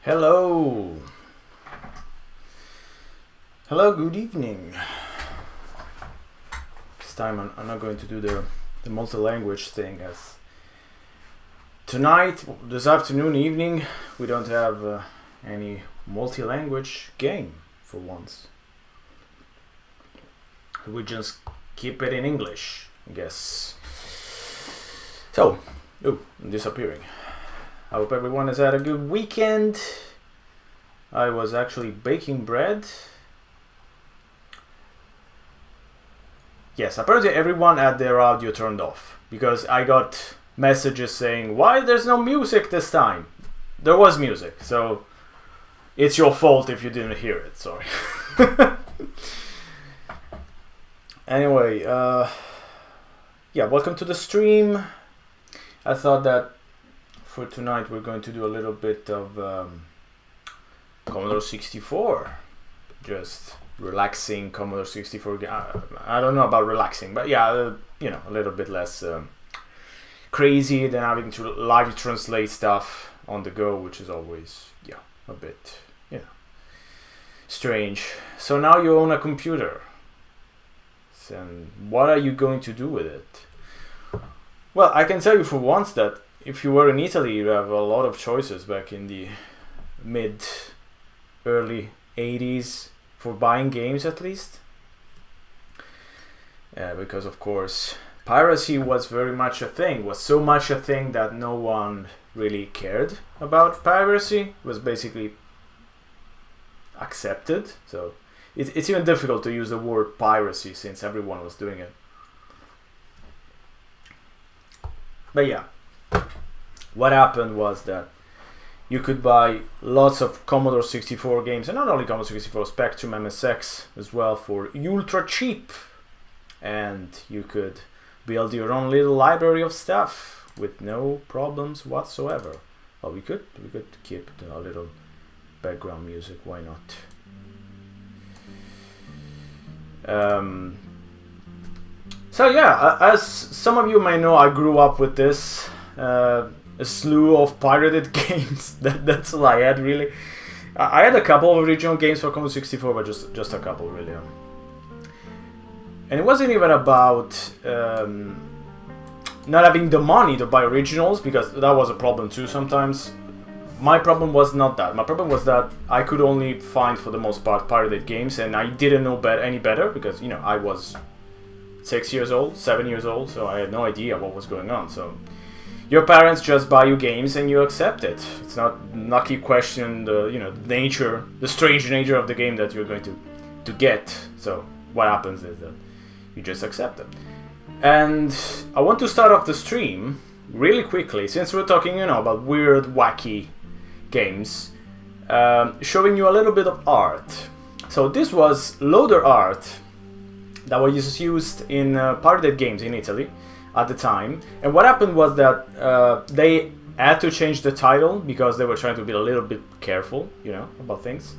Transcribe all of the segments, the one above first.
Hello. Hello, good evening. This time I'm not going to do the multi-language thing, as tonight, this afternoon, evening, we don't have any multi-language game for once. We just keep it in English, I guess. So, I'm disappearing. I hope everyone has had a good weekend. I was actually baking bread. Yes, apparently everyone had their audio turned off, because I got messages saying, why there's no music this time? There was music, so it's your fault if you didn't hear it, sorry. Anyway, yeah, welcome to the stream. I thought that for tonight we're going to do a little bit of Commodore 64. Just relaxing Commodore 64. I don't know about relaxing, but yeah, you know, a little bit less crazy than having to live translate stuff on the go, which is always, yeah, a bit, you know, strange. So now you own a computer. And what are you going to do with it? Well, I can tell you for once that if you were in Italy, you have a lot of choices back in the early 80s for buying games, at least. Because of course piracy was very much a thing, was so much a thing that no one really cared about piracy. It was basically accepted. So it's even difficult to use the word piracy since everyone was doing it. But yeah, what happened was that you could buy lots of Commodore 64 games, and not only Commodore 64, Spectrum, MSX as well, for ultra cheap. And you could build your own little library of stuff with no problems whatsoever. Well, we could keep a little background music, why not? So yeah, as some of you may know, I grew up with this, a slew of pirated games. That's all I had, really. I had a couple of original games for Commodore 64, but just a couple, really. And it wasn't even about not having the money to buy originals, because that was a problem too sometimes. My problem was not that. My problem was that I could only find, for the most part, pirated games, and I didn't know any better, because, you know, I was 6 years old, 7 years old, so I had no idea what was going on. So your parents just buy you games and you accept it. It's not keep question the, you know, nature, the strange nature of the game that you're going to get. So what happens is that you just accept it. And I want to start off the stream really quickly, since we're talking, you know, about weird, wacky games, showing you a little bit of art. So this was loader art that was used in pirated games in Italy at the time. And what happened was that they had to change the title because they were trying to be a little bit careful, you know, about things.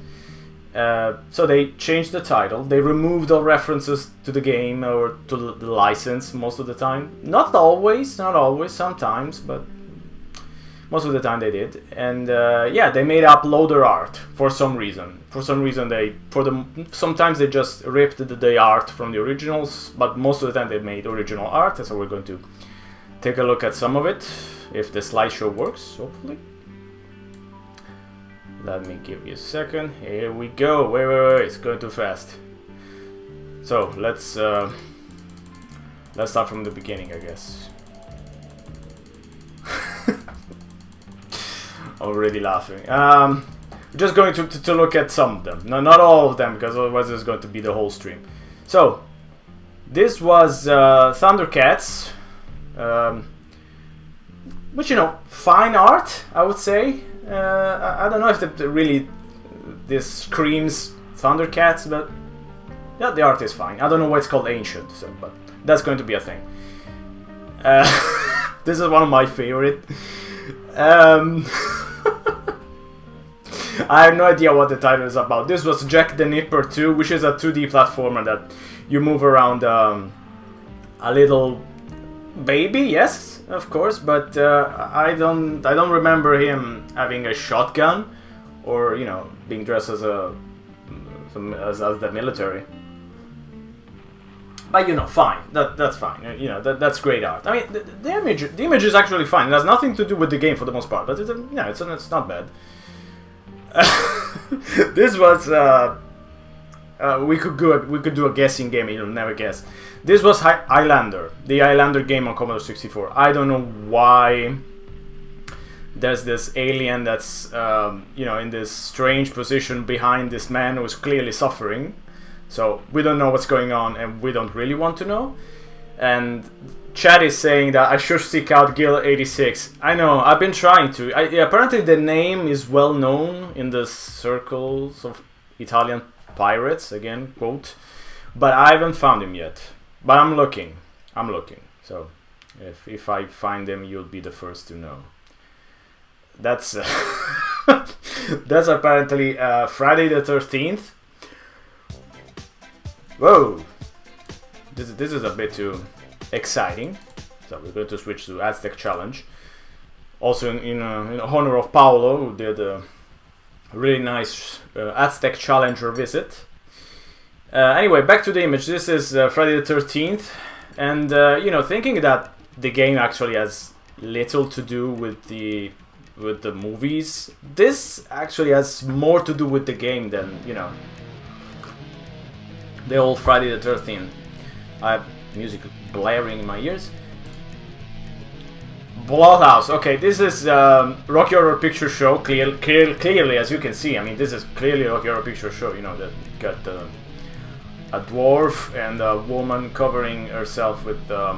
So they changed the title. They removed all references to the game or to the license most of the time. Not always, sometimes, but most of the time they did. And yeah, they made up loader art for some reason. Sometimes they just ripped the art from the originals, but most of the time they made original art. So we're going to take a look at some of it, if the slideshow works, hopefully. Let me give you a second. Here we go. Wait, it's going too fast. So let's start from the beginning, I guess. Already laughing. We're just going to look at some of them. No, not all of them, because otherwise it's going to be the whole stream. So this was Thundercats, which, you know, fine art, I would say. I don't know if this screams Thundercats, but yeah, the art is fine. I don't know why it's called ancient, so, but that's going to be a thing. This is one of my favorite. I have no idea what the title is about. This was Jack the Nipper 2, which is a 2D platformer that you move around a little baby, yes, of course, but I don't remember him having a shotgun or being dressed as as the military. But fine. That's fine. That's great art. I mean, the image is actually fine. It has nothing to do with the game for the most part, but it's not bad. This was we could do a guessing game. You'll never guess. This was Highlander, the Highlander game on Commodore 64. I don't know why there's this alien that's in this strange position behind this man who's clearly suffering. So we don't know what's going on, and we don't really want to know. And Chad is saying that I should seek out Gil 86. I know, I've been trying to. Apparently the name is well known in the circles of Italian pirates, again, quote. But I haven't found him yet. But I'm looking. So if I find him, you'll be the first to know. That's that's apparently Friday the 13th. Whoa! This is a bit too exciting. So we're going to switch to Aztec Challenge. Also in honor of Paolo, who did a really nice Aztec Challenger visit. Anyway, back to the image. This is Friday the 13th, and thinking that the game actually has little to do with the movies, this actually has more to do with the game than the old Friday the 13th. I have music blaring in my ears. Bloodhouse. Okay, this is Rocky Horror Picture Show. Clearly, as you can see, I mean, this is clearly Rocky Horror Picture Show. That got a dwarf and a woman covering herself with a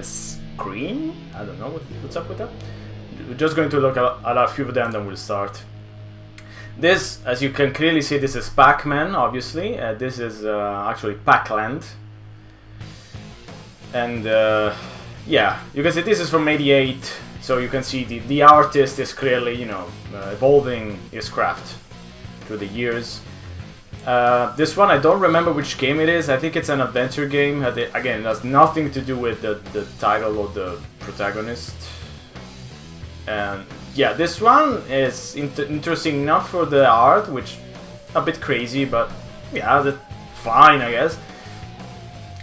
screen. I don't know what's up with that. We're just going to look at a few of them, then we'll start. This, as you can clearly see, this is Pac-Man, obviously. This is actually Pac-Land. And yeah, you can see this is from '88, so you can see the artist is clearly, evolving his craft through the years. This one, I don't remember which game it is. I think it's an adventure game. Again, it has nothing to do with the title or the protagonist. And yeah, this one is interesting enough for the art, which a bit crazy, but yeah, that's fine, I guess.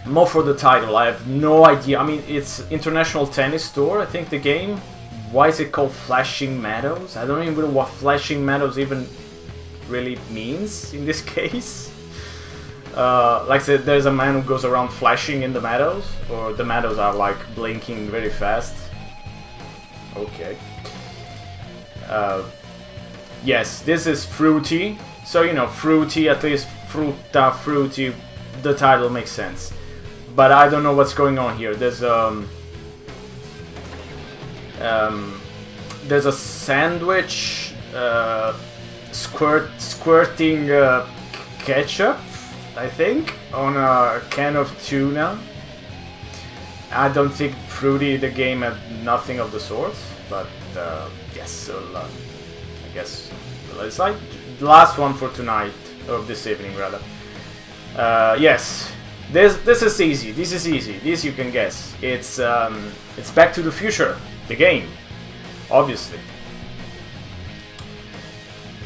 More for the title, I have no idea. I mean, it's International Tennis Tour, I think the game. Why is it called Flashing Meadows? I don't even know what Flashing Meadows even really means in this case. Like I said, there's a man who goes around flashing in the meadows, or the meadows are like blinking very fast. Okay. Yes, this is fruity. So, fruity, at least frutta, fruity, the title makes sense. But I don't know what's going on here. There's a sandwich squirting ketchup, I think, on a can of tuna. I don't think Fruity, the game, had nothing of the sort, but yes, so I guess it's like the last one for tonight, or this evening rather. Yes, this is easy. This you can guess. It's Back to the Future, the game, obviously.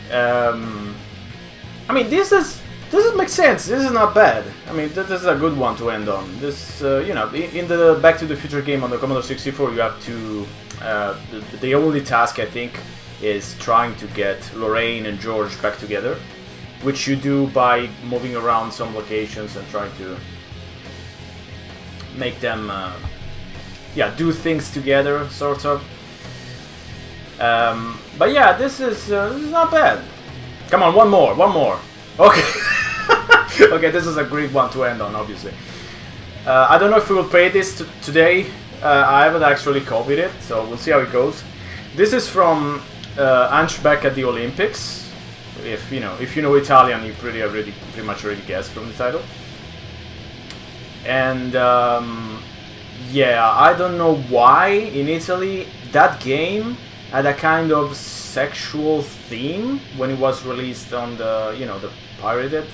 I mean, this makes sense. This is not bad. I mean, this is a good one to end on. This, in the Back to the Future game on the Commodore 64, you have to. The only task, I think, is trying to get Lorraine and George back together, which you do by moving around some locations and trying to make them, do things together, sort of. But yeah, this is not bad. Come on, one more. Okay. Okay, this is a great one to end on, obviously. I don't know if we will play this today. I haven't actually copied it, so we'll see how it goes. This is from Hunchback at the Olympics. If you know Italian, you pretty much already guessed from the title. And yeah, I don't know why in Italy that game had a kind of sexual theme when it was released on the the pirated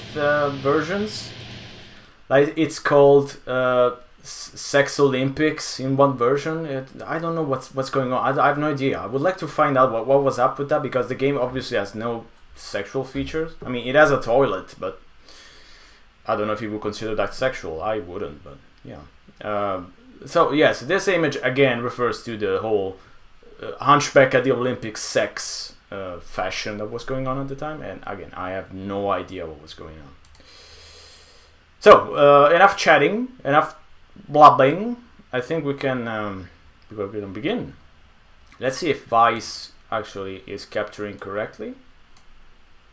versions. Like it's called sex Olympics in one version. I don't know what's going on. I have no idea. I would like to find out what was up with that, because the game obviously has no sexual features. I mean, it has a toilet, but I don't know if you would consider that sexual. I wouldn't, but yeah. So yes, this image again refers to the whole Hunchback at the Olympics sex fashion that was going on at the time, and again, I have no idea what was going on. So enough chatting, enough blabbing. I think we can begin. Let's see if Vice actually is capturing correctly.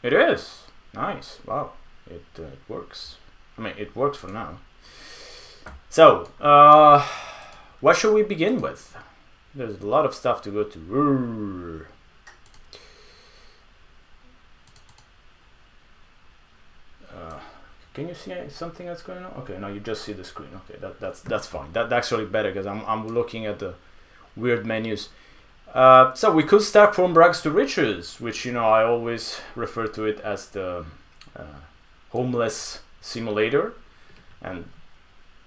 It is. Nice. Wow. It works. I mean, it works for now. So, what should we begin with? There's a lot of stuff to go to. Can you see something that's going on? Okay, no, you just see the screen. Okay, that's fine. That's actually better, because I'm looking at the weird menus. So we could start from rags to riches, which, you know, I always refer to it as the homeless simulator, and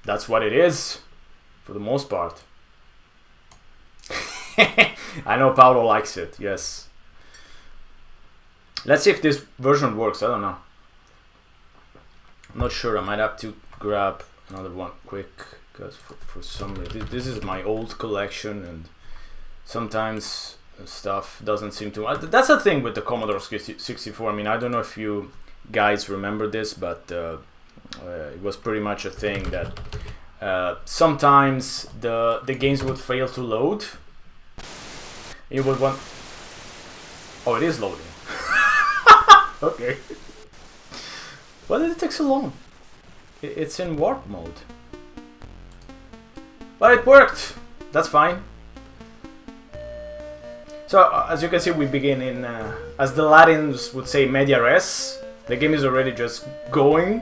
that's what it is for the most part. I know Paolo likes it. Yes. Let's see if this version works. I don't know. I'm not sure. I might have to grab another one quick, because for some reason this is my old collection, and sometimes stuff doesn't seem to. That's the thing with the Commodore 64. I mean, I don't know if you guys remember this, but it was pretty much a thing that sometimes the games would fail to load. You would want. Oh, it is loading. Okay. Why did it take so long? It's in warp mode. But it worked. That's fine. So as you can see, we begin in, as the Latins would say, media res. The game is already just going.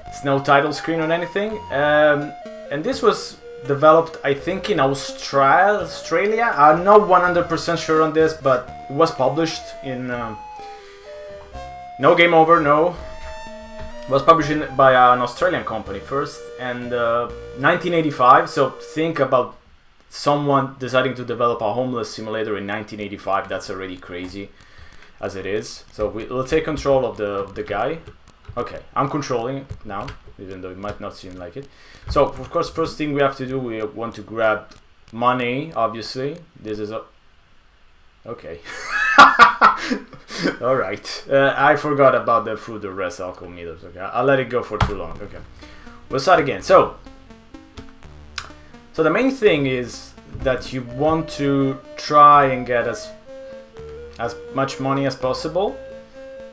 It's no title screen or anything. And this was developed, I think, in Australia. I'm not 100% sure on this, but it was published in... No Game Over, no. It was published by an Australian company first, and 1985. So think about someone deciding to develop a homeless simulator in 1985. That's already crazy, as it is. So we'll take control of the guy. Okay, I'm controlling now, even though it might not seem like it. So of course, first thing we have to do, we want to grab money. Obviously, this is a. Okay. All right. I forgot about the food arrest alcohol meters. Okay, I'll let it go for too long. Okay, we'll start again. So the main thing is that you want to try and get as much money as possible,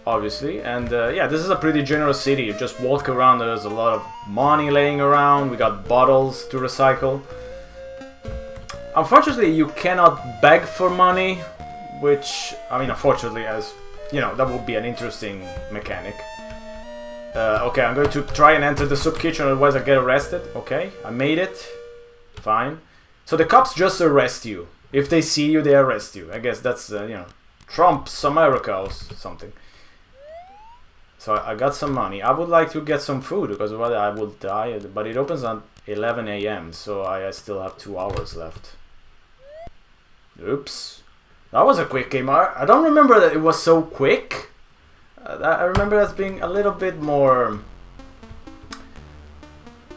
obviously. And yeah, this is a pretty generous city. You just walk around. There's a lot of money laying around. We got bottles to recycle. Unfortunately, you cannot beg for money. Which, I mean, unfortunately, as you know, that would be an interesting mechanic. Okay, I'm going to try and enter the soup kitchen, otherwise I get arrested. Okay, I made it. Fine. So the cops just arrest you. If they see you, they arrest you. I guess that's, you know, Trump's America or something. So I got some money. I would like to get some food, because otherwise I will die. But it opens at 11 a.m., so I still have 2 hours left. Oops. That was a quick game. I don't remember that it was so quick. I remember as being a little bit more,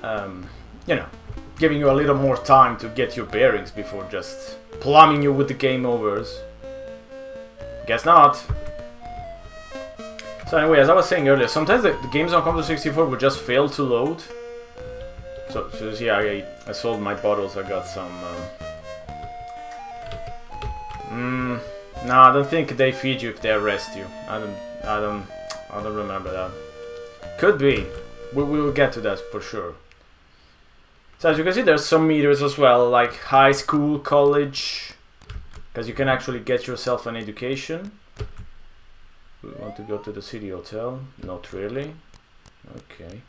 you know, giving you a little more time to get your bearings before just plumbing you with the game overs. Guess not. So anyway, as I was saying earlier, sometimes the games on Commodore 64 would just fail to load. So yeah, I sold my bottles. I got some... no, I don't think they feed you if they arrest you. I don't remember that. Could be. We will get to that for sure. So as you can see, there's some meters as well, like high school, college, because you can actually get yourself an education. We want to go to the city hotel? Not really. Okay.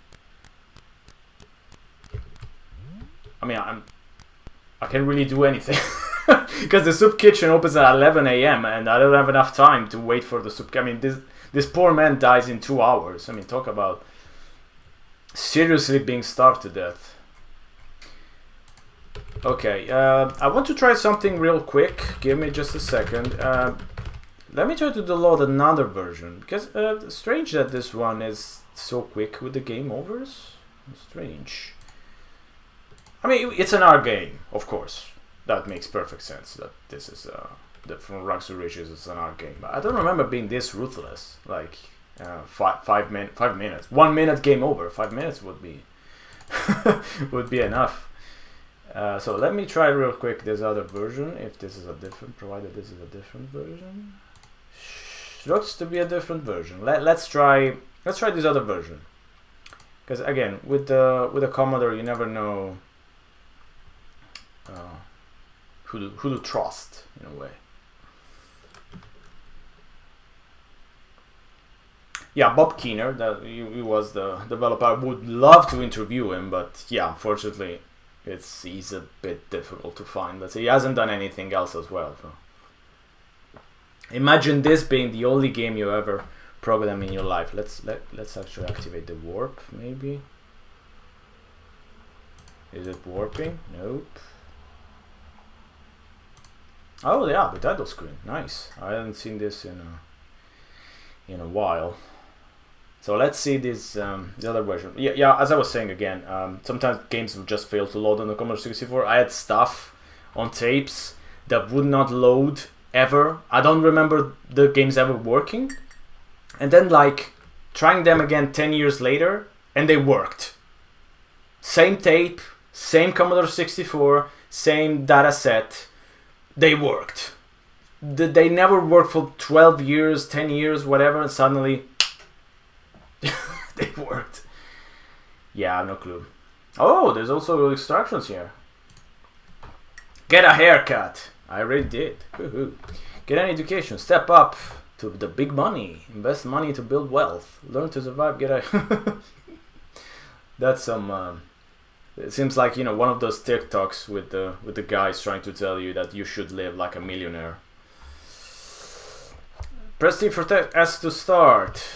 I mean, I can't really do anything. Because the soup kitchen opens at 11 a.m. and I don't have enough time to wait for the soup. I mean, this poor man dies in 2 hours. I mean, talk about seriously being starved to death. Okay, I want to try something real quick. Give me just a second. Let me try to download another version, because strange that this one is so quick with the game overs. Strange. I mean, it's an art game, of course. That makes perfect sense. That this is from Rags to Riches is an art game. But I don't remember being this ruthless. Like 5 minutes, 1 minute game over. 5 minutes would be would be enough. So let me try real quick this other version. If this is a different, provided this is a different version. Looks to be a different version. Let's try this other version. Because again, with the Commodore, you never know who to trust in a way. Yeah, Bob Keener, that he was the developer. I would love to interview him, but yeah, unfortunately, he's a bit difficult to find. Let's say he hasn't done anything else as well. So. Imagine this being the only game you ever program in your life. Let's actually activate the warp, maybe. Is it warping? Nope. Oh yeah, the title screen. Nice. I haven't seen this in a while. So let's see this the other version. Yeah. As I was saying again, sometimes games would just fail to load on the Commodore 64. I had stuff on tapes that would not load ever. I don't remember the games ever working, and then like trying them again 10 years later, and they worked. Same tape, same Commodore 64, same data set. They worked. They never worked for 12 years, 10 years, whatever, and suddenly they worked. Yeah, I have no clue. Oh, there's also instructions here. Get a haircut. I already did. Woohoo. Get an education. Step up to the big money. Invest money to build wealth. Learn to survive. Get a... That's some... it seems like, one of those TikToks with the guys trying to tell you that you should live like a millionaire. Press T for S to start.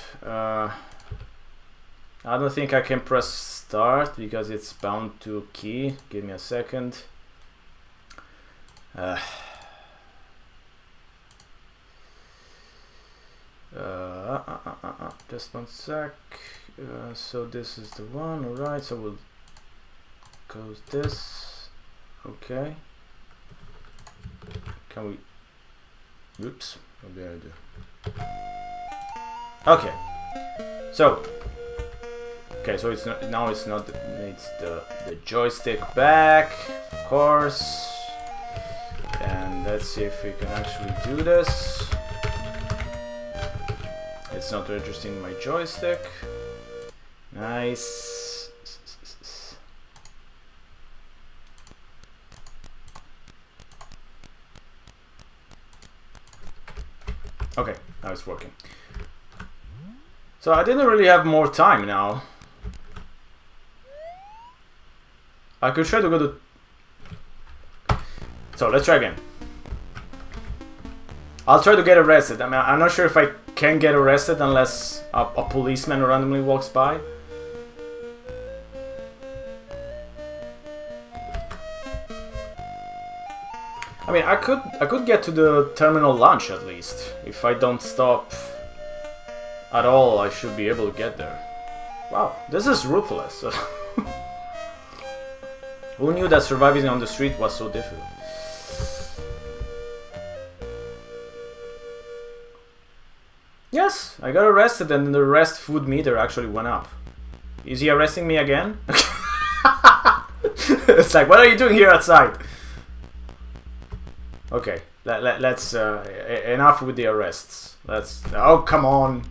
I don't think I can press start because it's bound to a key. Give me a second. Just one sec. So this is the one. Alright, so we'll close this. Okay. Can we... Oops. What did I do? Okay. So... Okay, so it's not, now it's not... It's the joystick back, of course. And let's see if we can actually do this. It's not registering my joystick. Nice. Okay, now it's working. So I didn't really have more time now. I could try to go to... So let's try again. I'll try to get arrested. I mean, I'm not sure if I can get arrested unless a policeman randomly walks by. I mean, I could get to the terminal launch at least. If I don't stop at all, I should be able to get there. Wow, this is ruthless. Who knew that surviving on the street was so difficult? Yes, I got arrested and the arrest food meter actually went up. Is he arresting me again? It's like, what are you doing here outside? Okay, let's enough with the arrests. Let's... Oh, come on.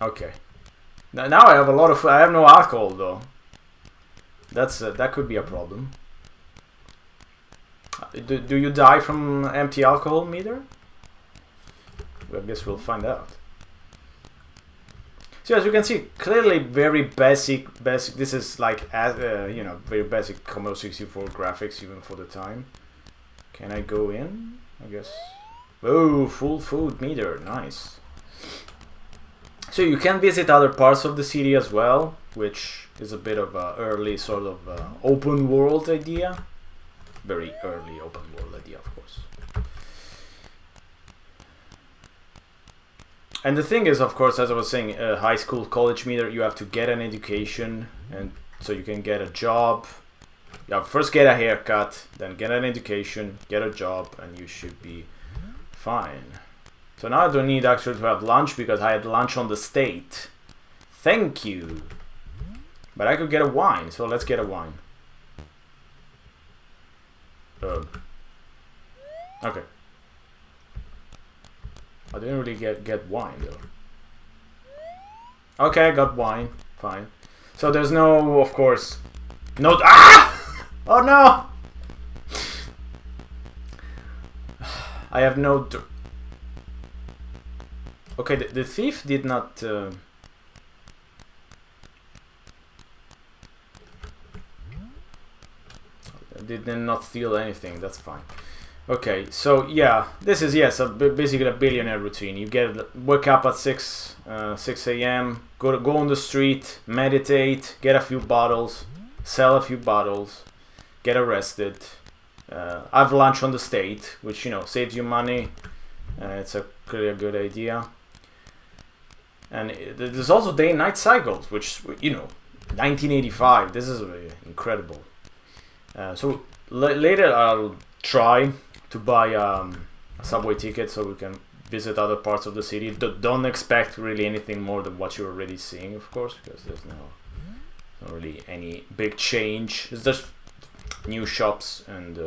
Okay. Now I have a lot of... I have no alcohol though. That could be a problem. Do you die from empty alcohol meter? Well, I guess we'll find out. So as you can see, clearly very basic. This is like very basic Commodore 64 graphics even for the time. Can I go in? I guess. Oh, full food meter, nice. So you can visit other parts of the city as well, which is a bit of a early sort of open world idea. Very early open world idea, of course. And the thing is, of course, as I was saying, high school, college meter, you have to get an education, and so you can get a job. Yeah, first get a haircut, then get an education, get a job, and you should be fine. So now I don't need actually to have lunch because I had lunch on the state. Thank you. But I could get a wine, so let's get a wine. Okay. I didn't really get wine though. Okay, I got wine. Fine. So there's no, of course, no. Ah! Oh no! I have no. Okay, the thief did not. Did not steal anything. That's fine. Okay, so yeah, this is basically a billionaire routine. You wake up at 6 a.m. Go on the street, meditate, get a few bottles, sell a few bottles, get arrested, have lunch on the state, which saves you money. It's clearly a good idea. And there's also day and night cycles, which 1985. This is incredible. So later I'll try to buy a subway ticket so we can visit other parts of the city. Don't expect really anything more than what you're already seeing, of course, because there's not really any big change. It's just new shops, and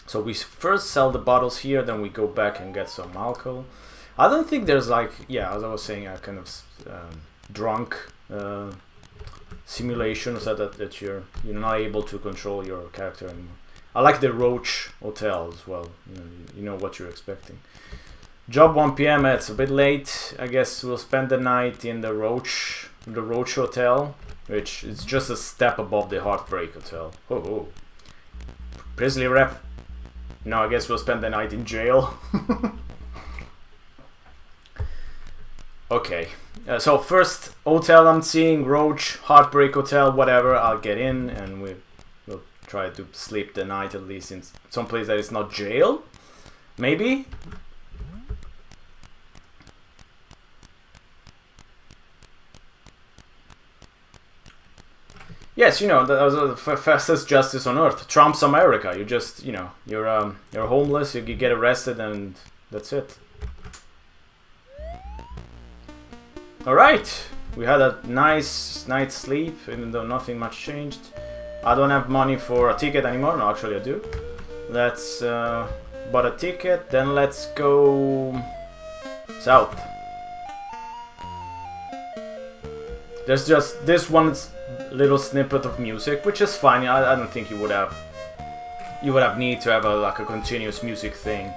so we first sell the bottles here, then we go back and get some alcohol. I don't think there's as I was saying, a kind of drunk simulation, so that you're not able to control your character anymore. I like the Roach Hotel as well. You know what you're expecting. Job 1 p.m. It's a bit late. I guess we'll spend the night in the Roach Hotel, which is just a step above the Heartbreak Hotel. Oh. Priestley rep. No, I guess we'll spend the night in jail. Okay. So first hotel I'm seeing, Roach, Heartbreak Hotel, whatever. I'll get in and we'll try to sleep the night at least in some place that is not jail. Maybe? Yes, that was the fastest justice on earth. Trump's America. You just, you're homeless, you get arrested, and that's it. Alright, we had a nice night's sleep, even though nothing much changed. I don't have money for a ticket anymore. No, actually I do. Let's buy a ticket, then let's go south. There's just this one little snippet of music, which is fine. I don't think you would have need to have a continuous music thing.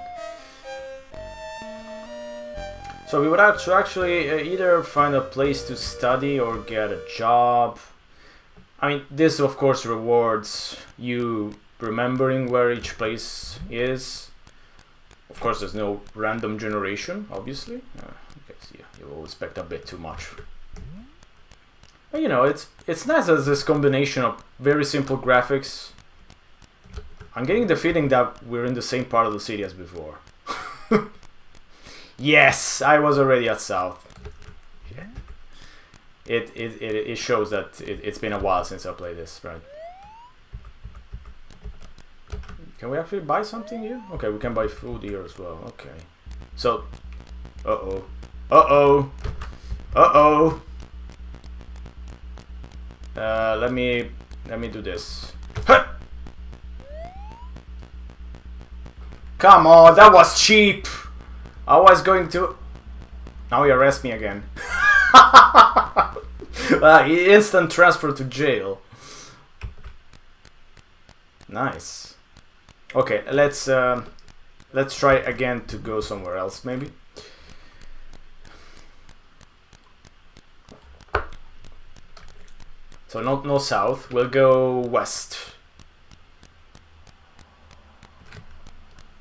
So we would have to actually either find a place to study or get a job. I mean, this of course rewards you remembering where each place is. Of course, there's no random generation, obviously. You will expect a bit too much. But, it's nice as this combination of very simple graphics. I'm getting the feeling that we're in the same part of the city as before. Yes, I was already at south. It shows that it's been a while since I played this, right? Can we actually buy something here? Okay, we can buy food here as well. Okay. So, let me do this. Huh! Come on, that was cheap. I was going to. Now he arrests me again. Instant transfer to jail. Nice. Okay, let's try again to go somewhere else, maybe. So no south. We'll go west.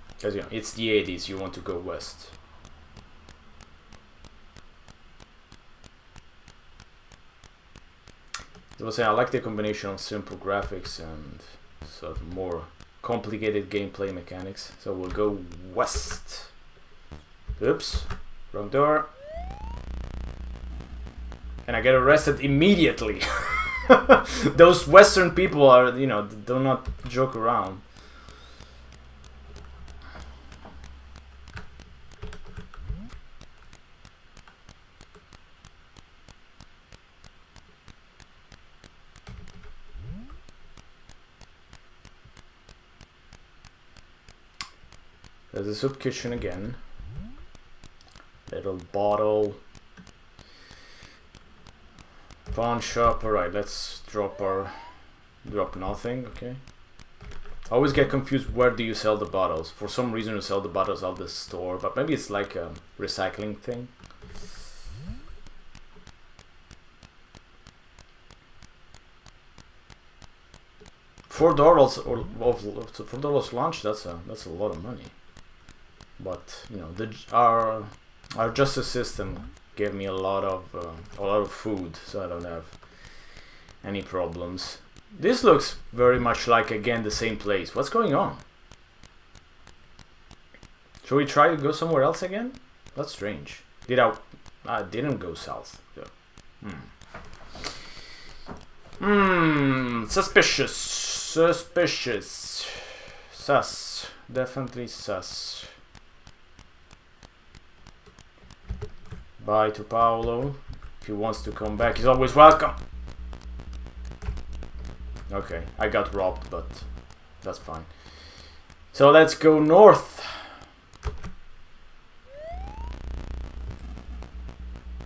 Because it's the 80s. You want to go west. I was saying, I like the combination of simple graphics and sort of more complicated gameplay mechanics. So we'll go west. Oops, wrong door. And I get arrested immediately. Those Western people are, you know, do not joke around. There's a soup kitchen again. Little bottle. Pawn shop. Alright, let's drop nothing, okay. I always get confused, where do you sell the bottles? For some reason you sell the bottles out the store, but maybe it's like a recycling thing. $4 lunch, that's a lot of money. But you know, our justice system gave me a lot of food, so I don't have any problems. This looks very much like, again, the same place. What's going on? Should we try to go somewhere else again? That's strange. I didn't go south. Yeah. Suspicious. Sus. Definitely sus. Bye to Paolo. If he wants to come back, he's always welcome. Okay, I got robbed, but that's fine. So let's go north.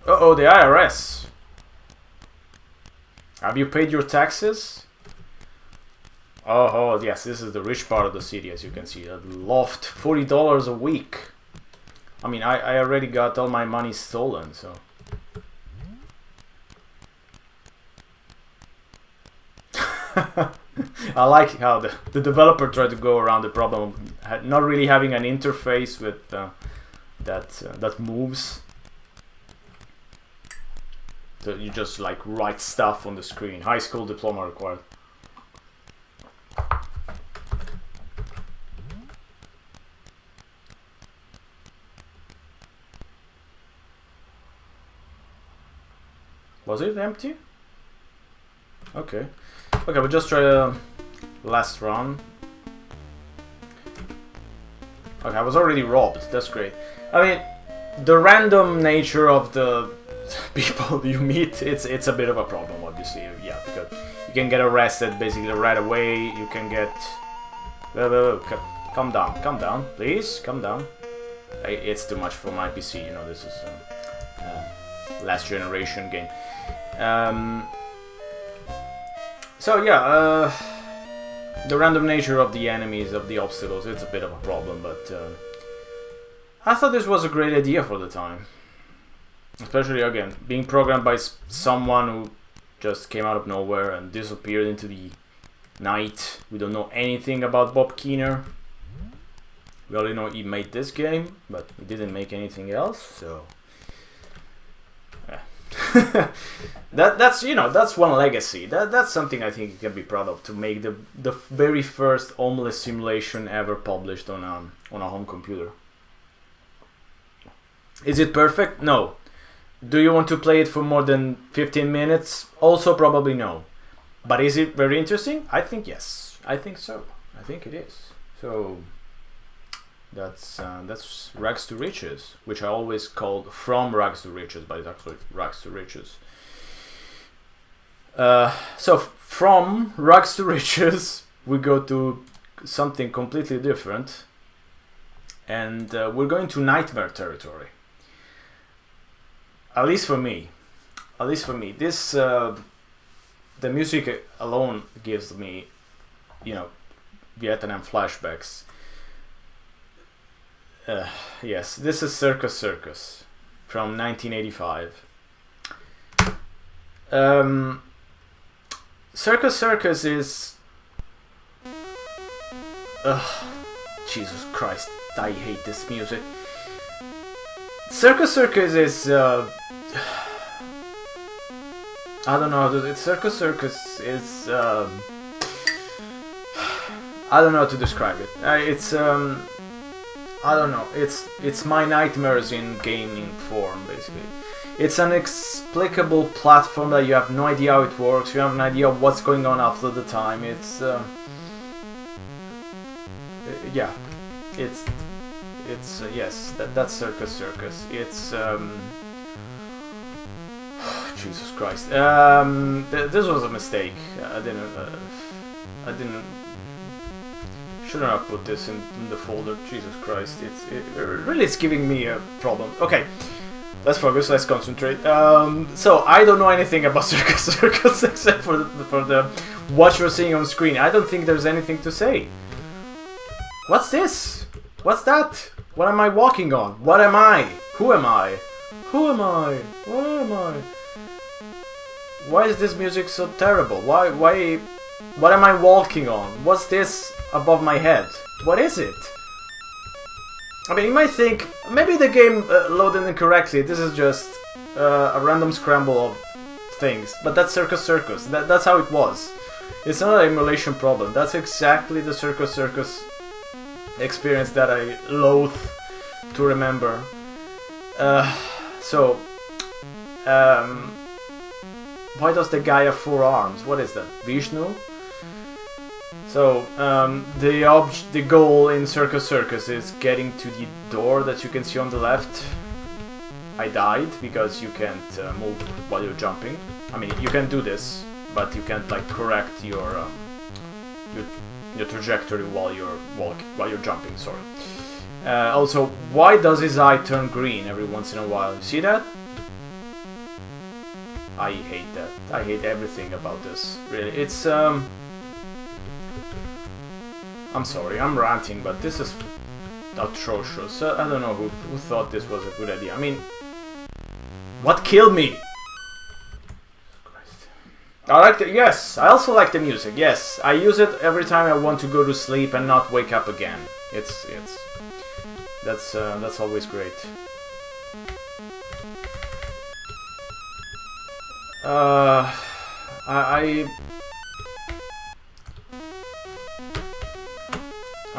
Uh-oh, the IRS. Have you paid your taxes? Oh, yes, this is the rich part of the city, as you can see. That loft, $40 a week. I mean, I already got all my money stolen, so... I like how the developer tried to go around the problem of not really having an interface with that moves. So you just like write stuff on the screen. High school diploma required. Was it empty? Okay. Okay, we'll just try a last run. Okay, I was already robbed. That's great. I mean, the random nature of the people you meet, it's a bit of a problem, obviously. Yeah, because you can get arrested basically right away. You can get... Calm down, please, calm down. It's too much for my PC, you know, this is a last generation game. So yeah, the random nature of the enemies, of the obstacles, it's a bit of a problem, but I thought this was a great idea for the time. Especially, again, being programmed by someone who just came out of nowhere and disappeared into the night. We don't know anything about Bob Keener. We only know he made this game, but he didn't make anything else, so... yeah. that's, you know, that's one legacy. That's something I think you can be proud of, to make the very first homeless simulation ever published on a home computer. Is it perfect? No. Do you want to play it for more than 15 minutes? Also probably no. But is it very interesting? I think yes. I think so. I think it is. So that's Rags to Riches, which I always called From Rags to Riches, but it's actually Rags to Riches. So from Rags to Riches, we go to something completely different, and we're going to nightmare territory. At least for me. This the music alone gives me, you know, Vietnam flashbacks. Yes, this is Circus Circus from 1985. Circus Circus is... Jesus Christ, I hate this music. Circus Circus is... I don't know. Circus Circus is. I don't know how to describe it. It's. I don't know. It's my nightmares in gaming form, basically. It's an inexplicable platform that you have no idea how it works. You have no idea what's going on after the time. It's. Yeah. It's. Yes. That's Circus Circus. It's. Jesus Christ. This was a mistake. I didn't. Shouldn't have put this in the folder. Jesus Christ. It's giving me a problem. Okay. Let's focus. Let's concentrate. So I don't know anything about Circus Circus except for the what you're seeing on screen. I don't think there's anything to say. What's this? What's that? What am I walking on? What am I? Who am I? Who am I? What am I? Why is this music so terrible? Why? What am I walking on? What's this above my head? What is it? I mean, you might think, maybe the game loaded incorrectly. This is just a random scramble of things. But that's Circus Circus. That's how it was. It's not an emulation problem. That's exactly the Circus Circus experience that I loathe to remember. Why does the guy have 4 arms? What is that? Vishnu? So, the goal in Circus Circus is getting to the door that you can see on the left. I died because you can't move while you're jumping. I mean, you can do this, but you can't like correct your trajectory while you're jumping. Sorry. Also, why does his eye turn green every once in a while? You see that? I hate that. I hate everything about this. Really, it's I'm sorry, I'm ranting, but this is atrocious. I don't know who thought this was a good idea. I mean, what killed me? Christ. I like the, yes, I also like the music. Yes, I use it every time I want to go to sleep and not wake up again. That's always great.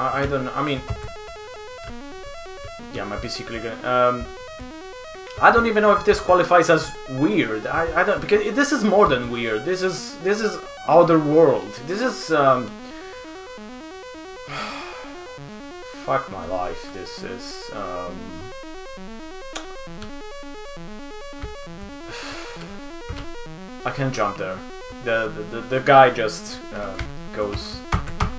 I don't know. I mean, yeah, my PC clicking. I don't even know if this qualifies as weird. I don't, because this is more than weird. This is other world. This is fuck my life. This is I can't jump there. The guy just goes.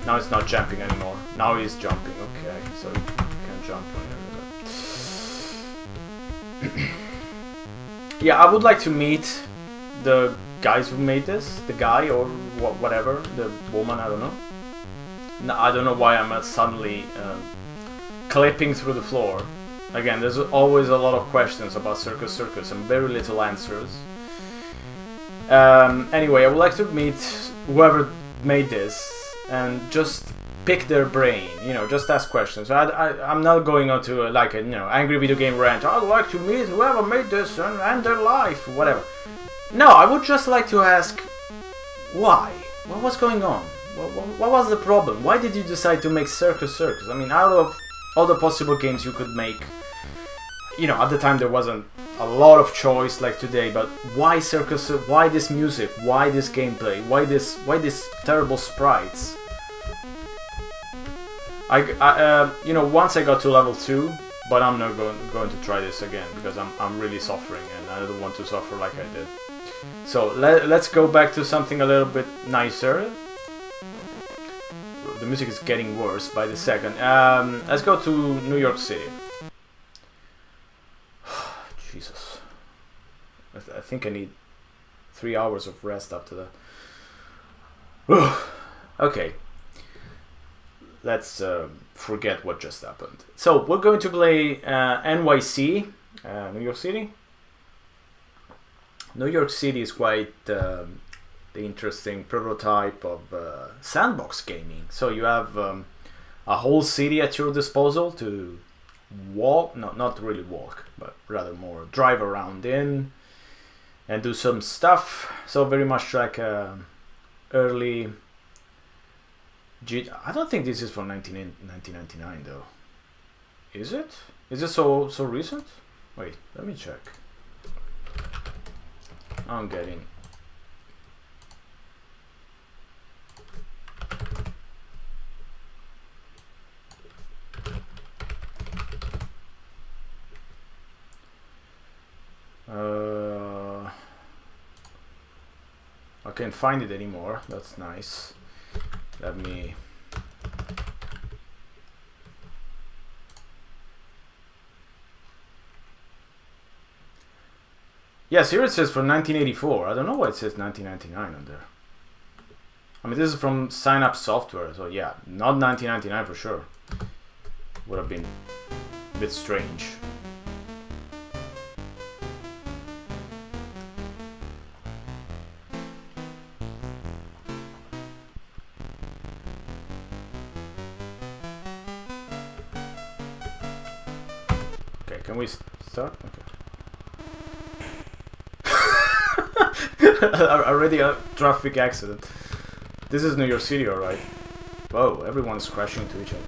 Now it's not jumping anymore. Now he's jumping. Okay, so you can jump whenever. Yeah, I would like to meet the guys who made this. The guy or whatever. The woman, I don't know. No, I don't know why I'm suddenly clipping through the floor. Again, there's always a lot of questions about Circus Circus and very little answers. Anyway, I would like to meet whoever made this and just pick their brain, you know, just ask questions. I'm not going on to like a angry video game rant. I'd like to meet whoever made this and end their life, whatever. No, I would just like to ask why. What was going on? What was the problem? Why did you decide to make Circus Circus? I mean, out of all the possible games you could make, at the time there wasn't a lot of choice like today, but why Circus? Why this music? Why this gameplay? Why this terrible sprites? Once I got to level 2, but I'm not going to try this again because I'm really suffering and I don't want to suffer like I did. So let's go back to something a little bit nicer. The music is getting worse by the second. Let's go to New York City. Jesus. I think I need 3 hours of rest after that. Okay. Let's forget what just happened. So we're going to play NYC, New York City. New York City is quite the interesting prototype of sandbox gaming. So you have a whole city at your disposal to walk, not really walk, but rather more drive around in. and do some stuff. So very much like early I don't think this is from 1999 though. Is it? Is it so recent? Wait, let me check. I'm getting... I can't find it anymore. That's nice. Let me... Yes, here it says from 1984. I don't know why it says 1999 on there. I mean, this is from Synapse Software, so yeah, not 1999 for sure. Would have been a bit strange. Okay, can we start? Okay. Already a traffic accident. This is New York City, alright. Whoa, everyone's crashing into each other.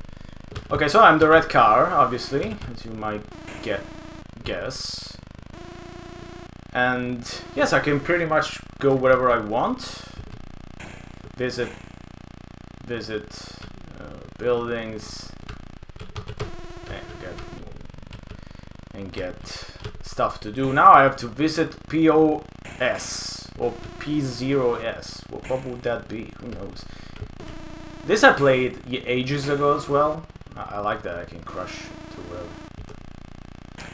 Okay, so I'm the red car, obviously, as you might guess. And yes, I can pretty much go wherever I want. Visit buildings and get stuff to do. Now I have to visit POS or P0S. What would that be? Who knows? This I played ages ago as well. I like that I can crush to wherever.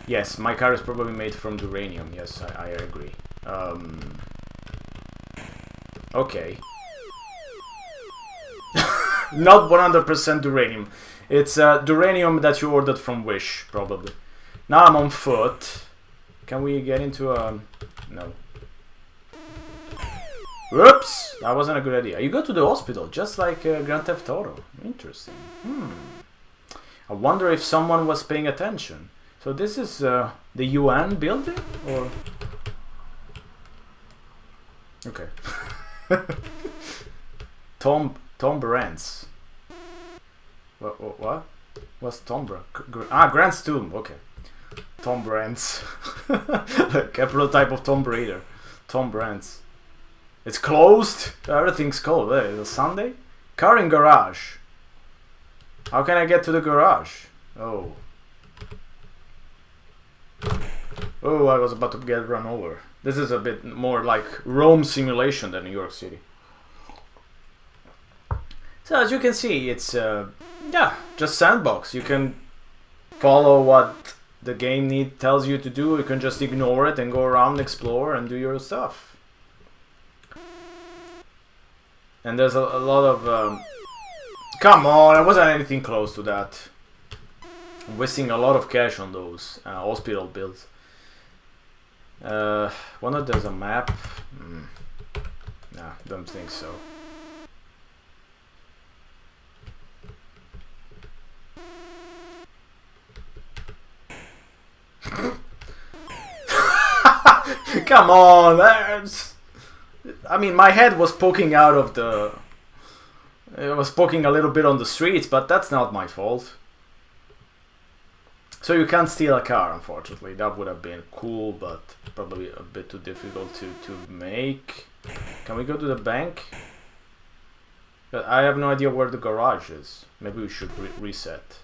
Yes, my car is probably made from uranium. Yes, I agree. Okay. Not 100% uranium. It's uranium that you ordered from Wish, probably. Now I'm on foot. Can we get into a... No. Whoops! That wasn't a good idea. You go to the hospital, just like Grand Theft Auto. Interesting. I wonder if someone was paying attention. So this is the UN building? Or... Okay. Tom Brandt's. What? What's Tom Brand? Grant's tomb. Okay. Tom Brandt's. Like a prototype of Tomb Raider. Tom Brandt's. It's closed? Everything's closed. Hey, it's a Sunday? Car in garage. How can I get to the garage? Oh. Oh, I was about to get run over. This is a bit more like Rome simulation than New York City. So as you can see, it's yeah, just sandbox. You can follow what the game tells you to do. You can just ignore it and go around, explore, and do your stuff. And there's a lot of... come on, I wasn't anything close to that. I'm wasting a lot of cash on those hospital bills. Wonder if there's a map. Nah, don't think so. Come on, I mean, my head was poking out of the... It was poking a little bit on the streets, but that's not my fault. So you can't steal a car, unfortunately. That would have been cool, but probably a bit too difficult to make. Can we go to the bank? But I have no idea where the garage is. Maybe we should reset.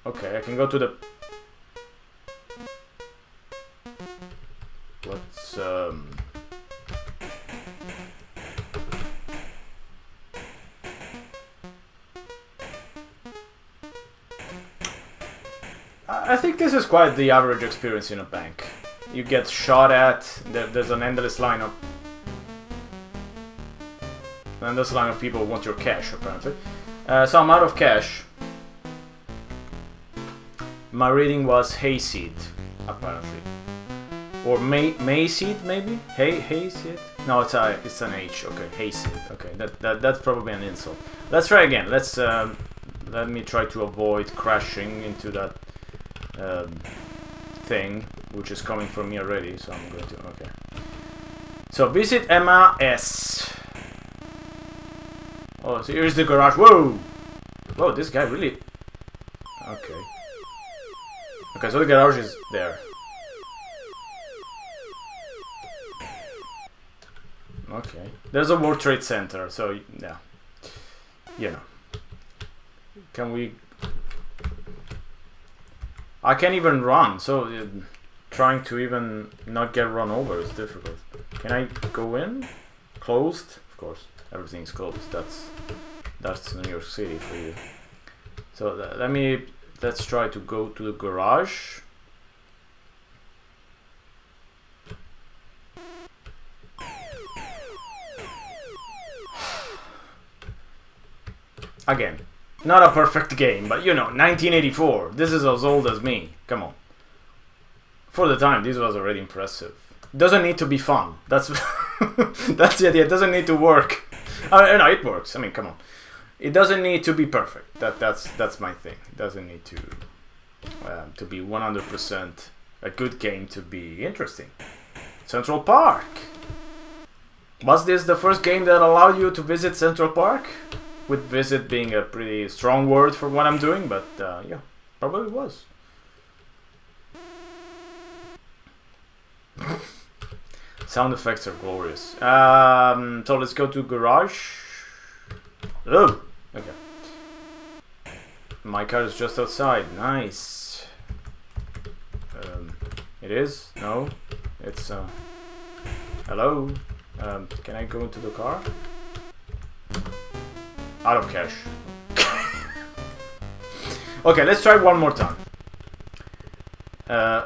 Okay, I can go to the... Let's I think this is quite the average experience in a bank. You get shot at, there's an endless line of people who want your cash, apparently. So I'm out of cash. My reading was hayseed, apparently. Or Mayseed, maybe? Hayseed? No, it's an H. Okay, hayseed. Okay, that's probably an insult. Let's try again. Let me try to avoid crashing into that thing, which is coming from me already, so I'm going to... Okay. So, visit Emma S. Oh, so here's the garage. Whoa! Whoa, this guy really... Okay. Okay, so the garage is there. Okay. There's a World Trade Center, so, yeah. You know. Can we... I can't even run, so trying to even not get run over is difficult. Can I go in? Closed? Of course, everything's closed. That's New York City for you. So let's try to go to the garage. Again. Not a perfect game, but you know, 1984. This is as old as me. Come on. For the time, this was already impressive. Doesn't need to be fun. That's that's the idea. It doesn't need to work. No, it works. I mean, come on. It doesn't need to be perfect. That's my thing. It doesn't need to be 100% a good game to be interesting. Central Park. Was this the first game that allowed you to visit Central Park? With visit being a pretty strong word for what I'm doing, but yeah, probably was. Sound effects are glorious. So let's go to garage. Oh, okay. My car is just outside. Nice. It is? No. It's hello. Can I go into the car? Out of cash. Okay, let's try one more time.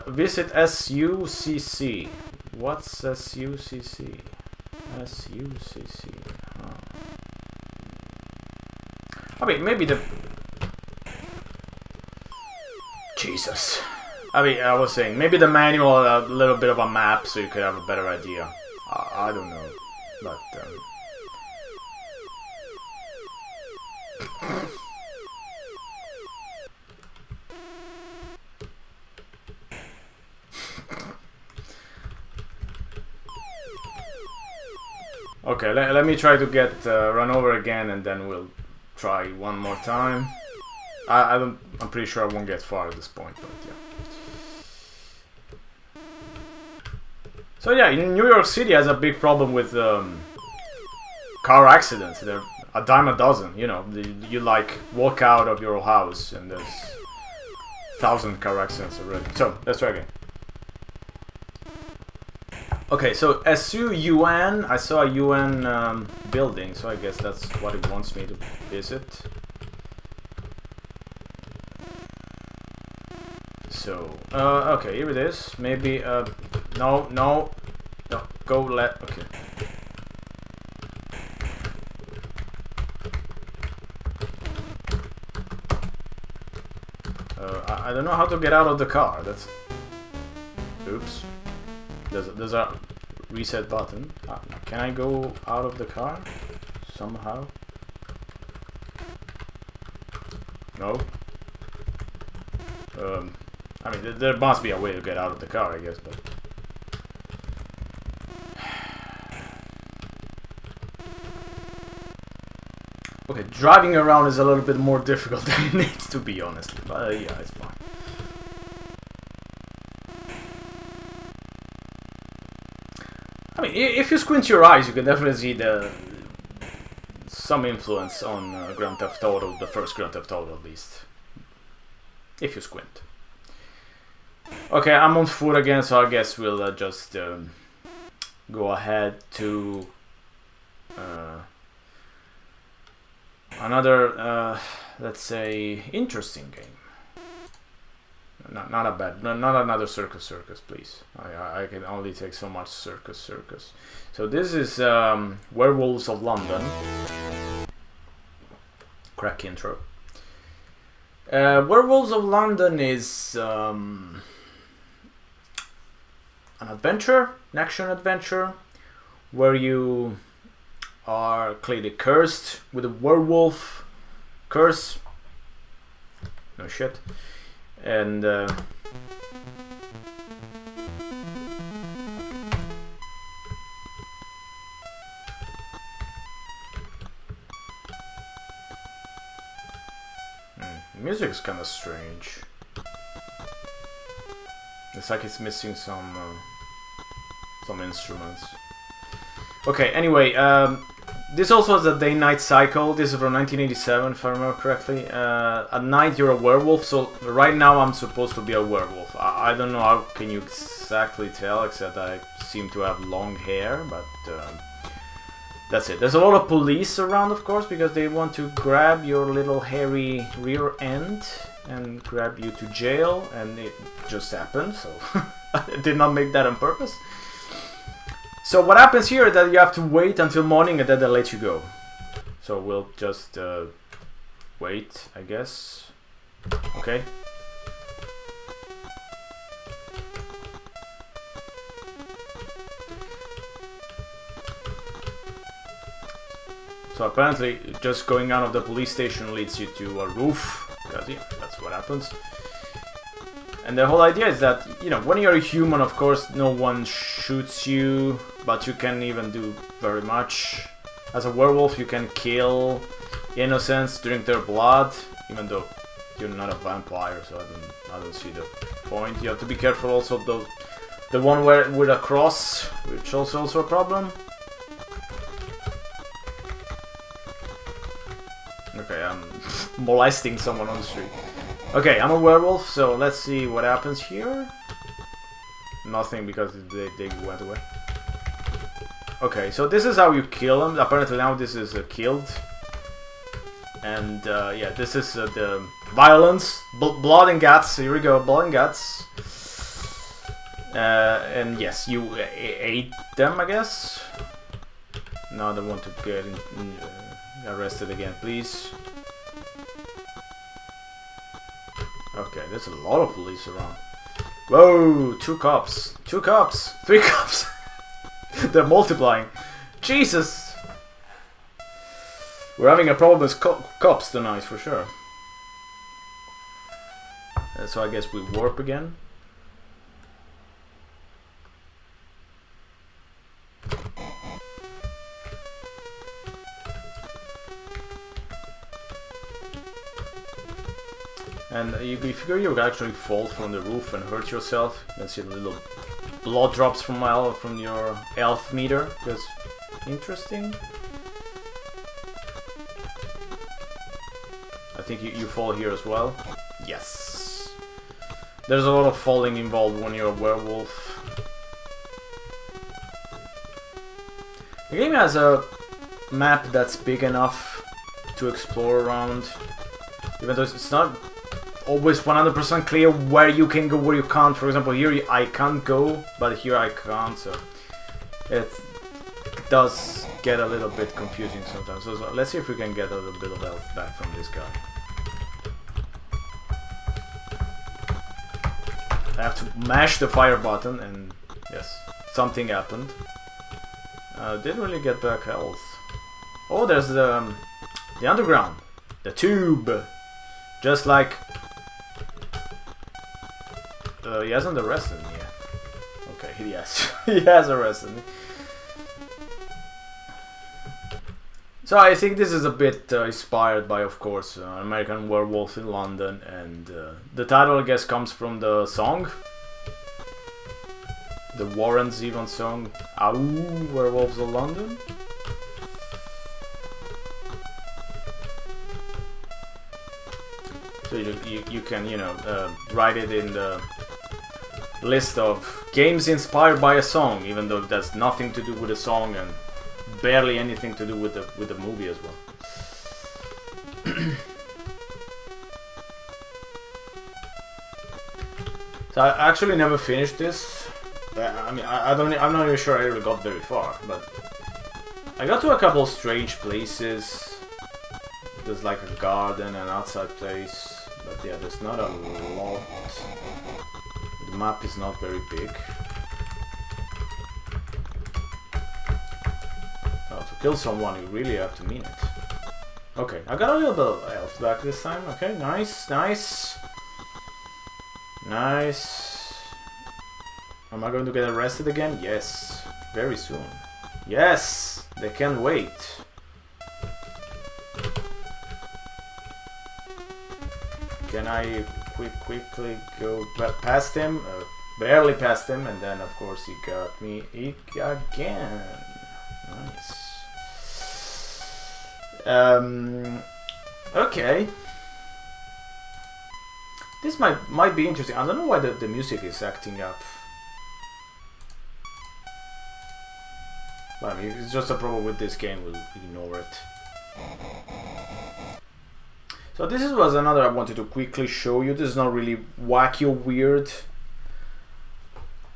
Visit SUCC. What's SUCC? SUCC. Oh. I mean, maybe the... Jesus. I mean, I was saying, maybe the manual, a little bit of a map so you could have a better idea. I don't know. But... Okay, let me try to get run over again, and then we'll try one more time. I'm pretty sure I won't get far at this point, but yeah. So yeah, New York City has a big problem with car accidents. They're a dime a dozen, you know. You like walk out of your house and there's 1,000 car accidents already. So let's try again. Okay, so SUUN, I saw a UN building, so I guess that's what it wants me to visit. So, okay, here it is. Maybe, no, go left, okay. I don't know how to get out of the car, that's... Oops. There's a reset button. Can I go out of the car somehow? No. I mean, there must be a way to get out of the car, I guess, but... Okay, driving around is a little bit more difficult than it needs to be, honestly, but yeah, it's fine. I mean, if you squint your eyes, you can definitely see some influence on Grand Theft Auto, the first Grand Theft Auto at least. If you squint. Okay, I'm on foot again, so I guess we'll just go ahead to another, let's say, interesting game. Not another Circus Circus, please. I can only take so much Circus Circus. So this is Werewolves of London. Crack intro. Werewolves of London is an adventure, an action adventure, where you are clearly cursed with a werewolf curse. No shit. And music's kind of strange. It's like it's missing some instruments. Okay, anyway, this also has a day-night cycle. This is from 1987, if I remember correctly. At night you're a werewolf, so right now I'm supposed to be a werewolf. I don't know how can you exactly tell, except I seem to have long hair, but that's it. There's a lot of police around, of course, because they want to grab your little hairy rear end and grab you to jail, and it just happened, so I did not make that on purpose. So what happens here is that you have to wait until morning and then they'll let you go. So we'll just wait, I guess. Okay. So apparently just going out of the police station leads you to a roof, because yeah, that's what happens. And the whole idea is that, you know, when you're a human, of course, no one shoots you, but you can even do very much. As a werewolf, you can kill innocents, drink their blood, even though you're not a vampire, so I don't see the point. You have to be careful also of the one where with a cross, which also a problem. Okay, I'm molesting someone on the street. Okay, I'm a werewolf, so let's see what happens here. Nothing, because they went away. Okay, so this is how you kill them. Apparently now this is killed. And yeah, this is the violence. Blood and guts. Here we go, blood and guts. And yes, you ate them, I guess. Now they want to get arrested again, please. Okay, there's a lot of police around. Whoa, 2 cops. 2 cops. 3 cops. They're multiplying. Jesus. We're having a problem with cops tonight, for sure. So I guess we warp again. And you figure you would actually fall from the roof and hurt yourself. You can see the little blood drops from your health meter. That's interesting. I think you fall here as well. Yes. There's a lot of falling involved when you're a werewolf. The game has a map that's big enough to explore around. Even though it's not always 100% clear where you can go, where you can't. For example, here I can't go, but here I can't, so it does get a little bit confusing sometimes. So let's see if we can get a little bit of health back from this guy. I have to mash the fire button, and yes, something happened. Didn't really get back health. Oh, there's the underground, the tube, just like. He hasn't arrested me yet. Okay, yes, he has arrested me. So I think this is a bit inspired by, of course, American Werewolf in London, and the title, I guess, comes from the song. The Warren Zevon song, Ow, Werewolves of London. So you can, you know, write it in the list of games inspired by a song, even though that's nothing to do with the song and barely anything to do with the movie as well. So I actually never finished this. I mean, I'm not even sure I ever got very far, but I got to a couple of strange places. There's like a garden, an outside place, but yeah, there's not a lot. The map is not very big. Oh, to kill someone, you really have to mean it. Okay, I got a little bit of health back this time. Okay, nice, nice. Nice. Am I going to get arrested again? Yes, very soon. Yes, they can't wait. can I quickly go past him? Barely past him, and then of course he got me again. Nice. Okay. This might be interesting. I don't know why the music is acting up. But I mean, it's just a problem with this game. We'll ignore it. So this was another I wanted to quickly show you. This is not really wacky or weird,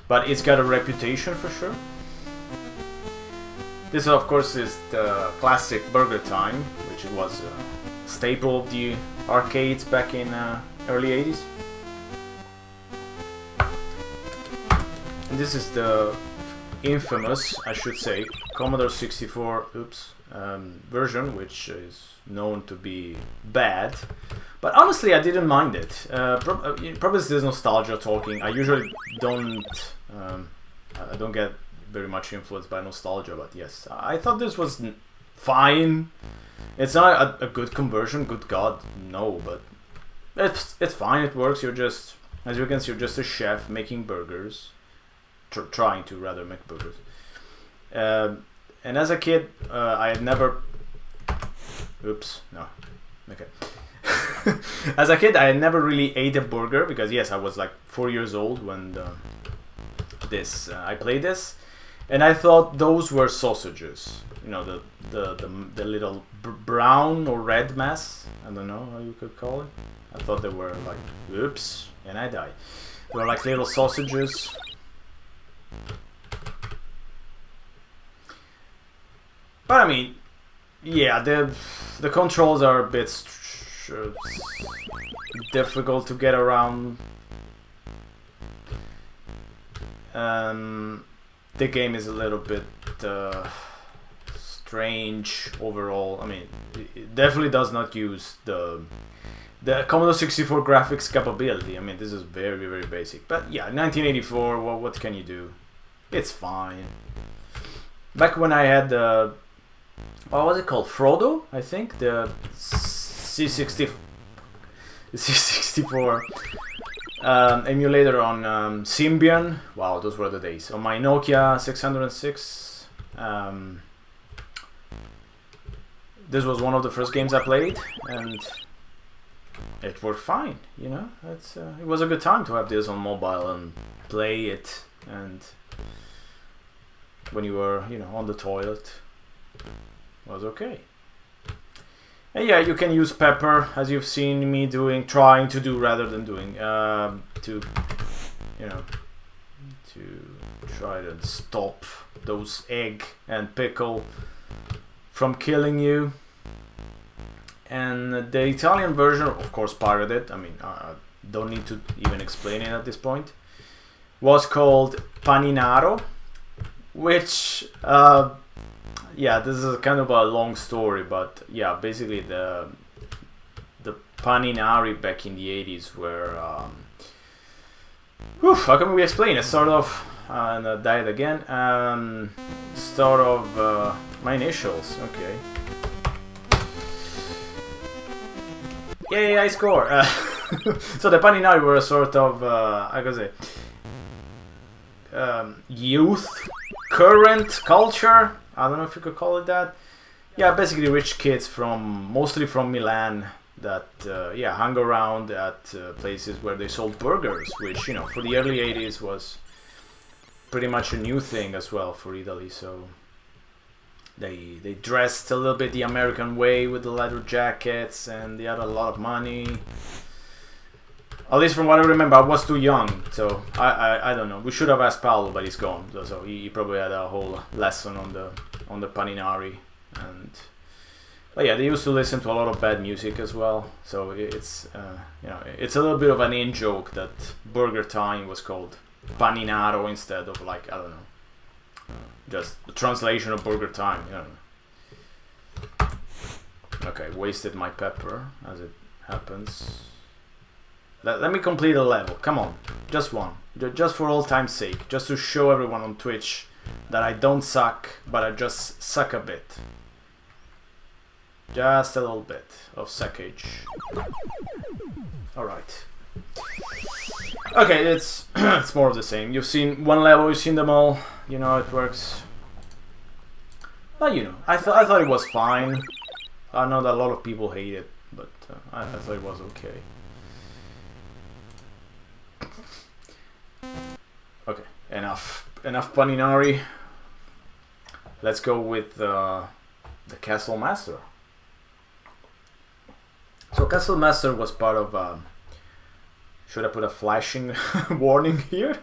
but it's got a reputation for sure. This, of course, is the classic Burger Time, which was a staple of the arcades back in early 80s. And this is the infamous, I should say, Commodore 64 version, which is known to be bad. But honestly, I didn't mind it. Probably this nostalgia talking. I usually don't get very much influenced by nostalgia, but yes, I thought this was fine. It's not a good conversion, good God, no, but it's fine. It works. You're just, as you can see, you're just a chef making burgers, trying to rather make burgers. And as a kid, I had never. Oops, no, okay. As a kid, I had never really ate a burger because yes, I was like 4 years old when I played this, and I thought those were sausages. You know, the little brown or red mass. I don't know how you could call it. I thought they were like, oops, and I died. They were like little sausages. But I mean, yeah, the controls are a bit difficult to get around. The game is a little bit strange overall. I mean, it definitely does not use the Commodore 64 graphics capability. I mean, this is very, very basic. But yeah, 1984, what can you do? It's fine. Back when I had the... what was it called? Frodo, I think? The C64 emulator on Symbian. Wow, those were the days. On my Nokia 606. This was one of the first games I played, and it worked fine. You know, it was a good time to have this on mobile and play it, and when you were, you know, on the toilet, it was okay. And yeah, you can use pepper, as you've seen me trying to do rather than doing, to try to stop those egg and pickle from killing you. And the Italian version, of course, pirated. I mean, I don't need to even explain it at this point. Was called Paninaro, which, yeah, this is kind of a long story, but yeah, basically the Paninari back in the 80s were, how can we explain it? Sort of, and I died again. Sort of my initials. Okay. Yay, I score! So the Paninari were a sort of, I could say, youth, current culture. I don't know if you could call it that. Yeah, basically rich kids mostly from Milan that, yeah, hung around at places where they sold burgers, which, you know, for the early 80s was pretty much a new thing as well for Italy. So they dressed a little bit the American way with the leather jackets, and they had a lot of money. At least from what I remember, I was too young, so I don't know. We should have asked Paolo, but he's gone. So he probably had a whole lesson on the Paninari. But yeah, they used to listen to a lot of bad music as well. So it's you know, it's a little bit of an in-joke that Burger Time was called Paninaro instead of, like, I don't know, just the translation of Burger Time. You know. Okay, wasted my pepper as it happens. Let me complete a level. Come on, just one, just for old time's sake, just to show everyone on Twitch that I don't suck, but I just suck a bit. Just a little bit of suckage. Alright. Okay, it's it's more of the same. You've seen one level, you've seen them all, you know how it works. But you know, I thought it was fine. I know that a lot of people hate it, but I thought it was okay. Okay, enough Paninari. Let's go with the Castle Master. So Castle Master was part of. Should I put a flashing warning here?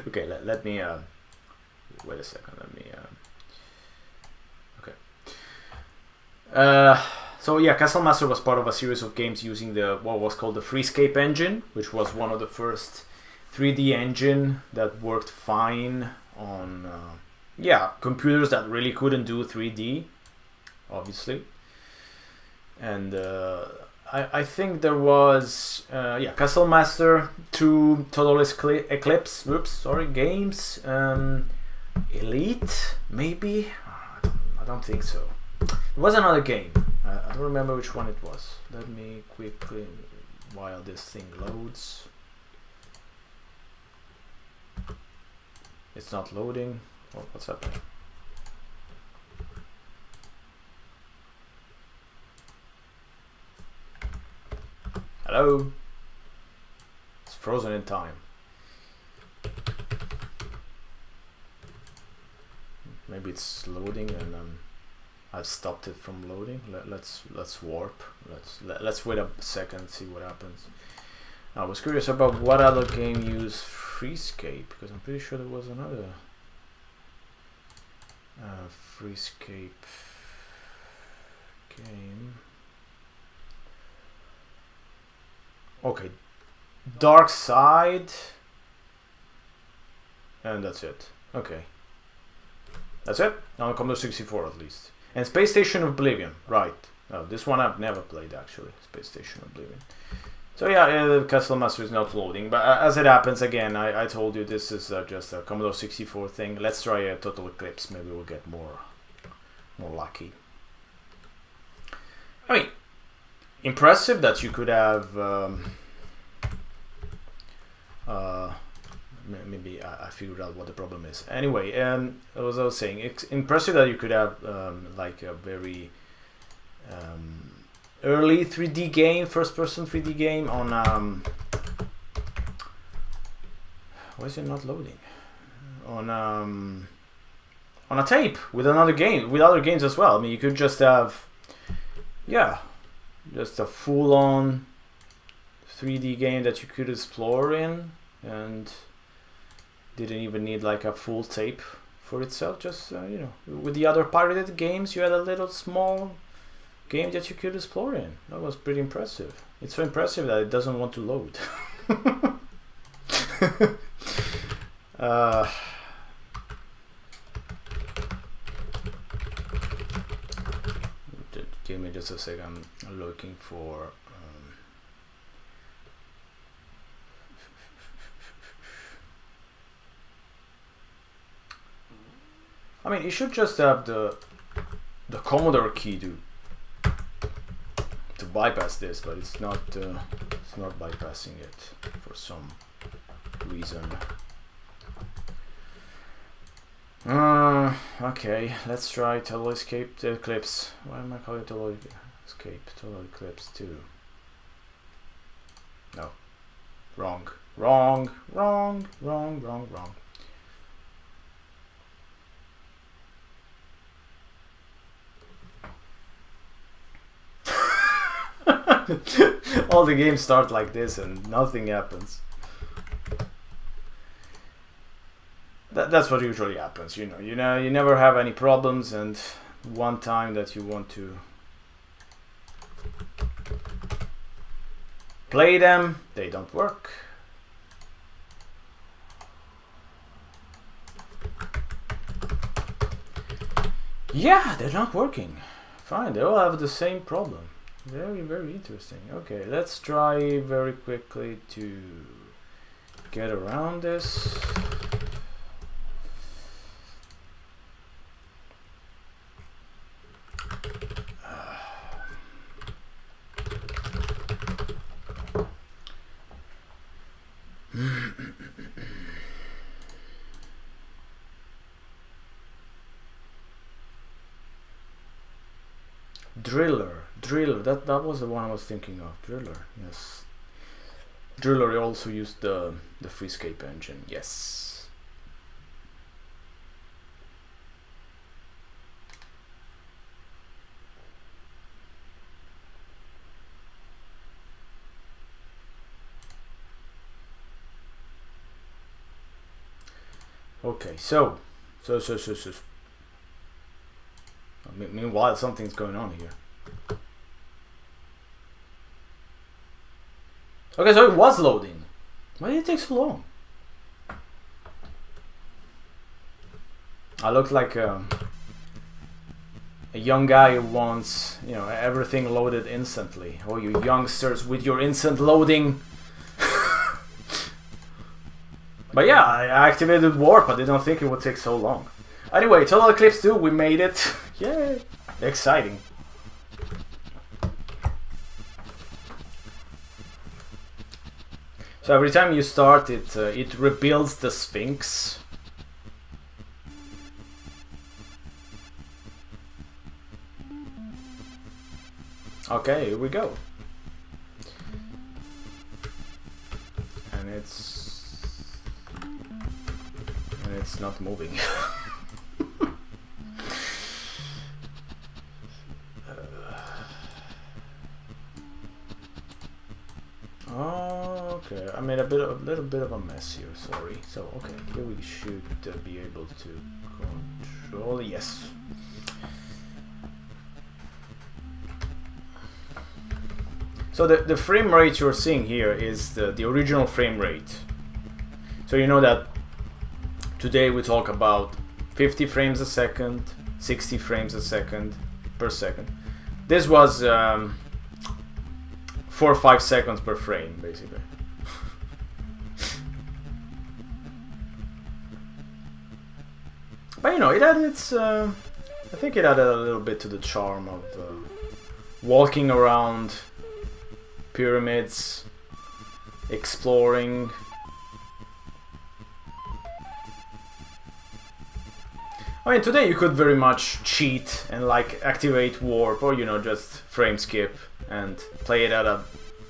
Okay, let me. Wait a second. Let me. Okay. So yeah, Castle Master was part of a series of games using what was called the Freescape engine, which was one of the first 3D engine that worked fine on computers that really couldn't do 3D, obviously. And I think there was Castle Master, 2 Total Eclipse games, Elite maybe, I don't think so. It was another game. I don't remember which one it was. Let me quickly, while this thing loads. It's not loading. Oh, what's happening? Hello? It's frozen in time. Maybe it's loading and I've stopped it from loading. Let's warp. Let's wait a second, see what happens. I was curious about what other game used Freescape, because I'm pretty sure there was another Freescape game. Okay, Dark Side, and that's it. Okay, that's it. On Commodore 64 at least. And Space Station Oblivion, right? No, this one I've never played actually. Space Station Oblivion. So yeah, the Castle Master is not loading, but as it happens again, I told you this is just a Commodore 64 thing. Let's try a Total Eclipse. Maybe we'll get more lucky. I mean, impressive that you could have. Maybe I figured out what the problem is. Anyway, as I was saying, it's impressive that you could have like a very early 3D game, first-person 3D game on why is it not loading? On a tape with another game, with other games as well. I mean, you could just have, just a full-on 3D game that you could explore in, and didn't even need like a full tape for itself. Just you know, with the other pirated games, you had a little small game that you could explore in. That was pretty impressive. It's so impressive that it doesn't want to load. Give me just a second. I'm looking for. I mean, you should just have the Commodore key to bypass this, but it's not bypassing it for some reason. Okay, let's try Total Eclipse. Why am I calling it Total Escape? Total Eclipse 2. No. Wrong. All the games start like this and nothing happens. That's what usually happens, you know. You never have any problems, and one time that you want to play them, they don't work. Yeah, they're not working. Fine, they all have the same problem. Very, very interesting. Okay, let's try very quickly to get around this. Driller. That was the one I was thinking of. Driller. Yes. Driller also used the Freescape engine. Yes. Okay, so. Meanwhile, something's going on here. Okay, so it was loading. Why did it take so long? I look like a young guy who wants, everything loaded instantly. Oh, you youngsters with your instant loading. But yeah, I activated Warp. I didn't think it would take so long. Anyway, Total Eclipse 2, we made it. Yay! Exciting. So every time you start, it rebuilds the Sphinx. Okay, here we go. And it's not moving. Okay, I made a little bit of a mess here. Sorry. So okay, here we should be able to control. Yes. So the frame rate you're seeing here is the original frame rate. So you know that today we talk about 50 frames a second, 60 frames a second per second. This was 4 or 5 seconds per frame, basically. But it added its. I think it added a little bit to the charm of walking around pyramids, exploring. I mean, today you could very much cheat and activate warp or just frame skip and play it at a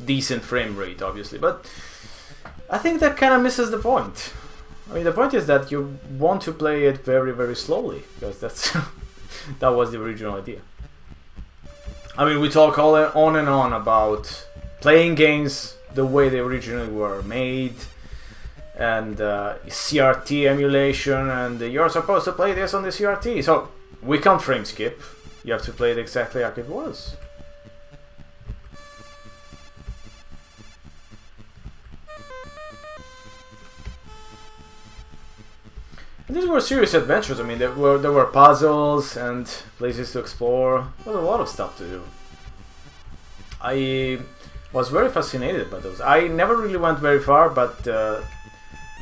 decent frame rate, obviously. But I think that kind of misses the point. I mean, the point is that you want to play it very, very slowly, because that was the original idea. I mean, we talk on and on about playing games the way they originally were made, and CRT emulation, and you're supposed to play this on the CRT. So we can't frame skip. You have to play it exactly like it was. And these were serious adventures. I mean, there were puzzles and places to explore. There was a lot of stuff to do. I was very fascinated by those. I never really went very far, but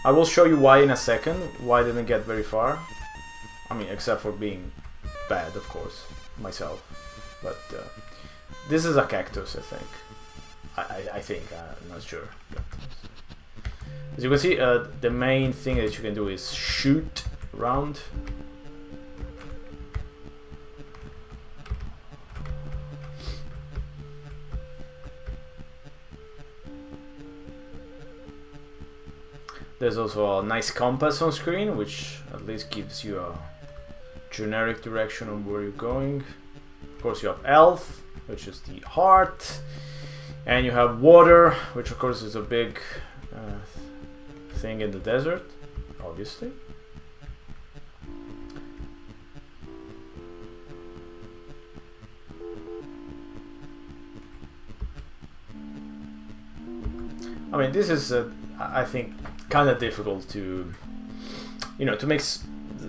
I will show you why in a second. Why I didn't get very far. I mean, except for being bad, of course, myself. But this is a cactus, I think. I think, I'm not sure. But, as you can see, the main thing that you can do is shoot around. There's also a nice compass on screen, which at least gives you a generic direction on where you're going. Of course, you have health, which is the heart, and you have water, which of course is a big thing in the desert, obviously. I mean, this is, I think, kind of difficult to, to make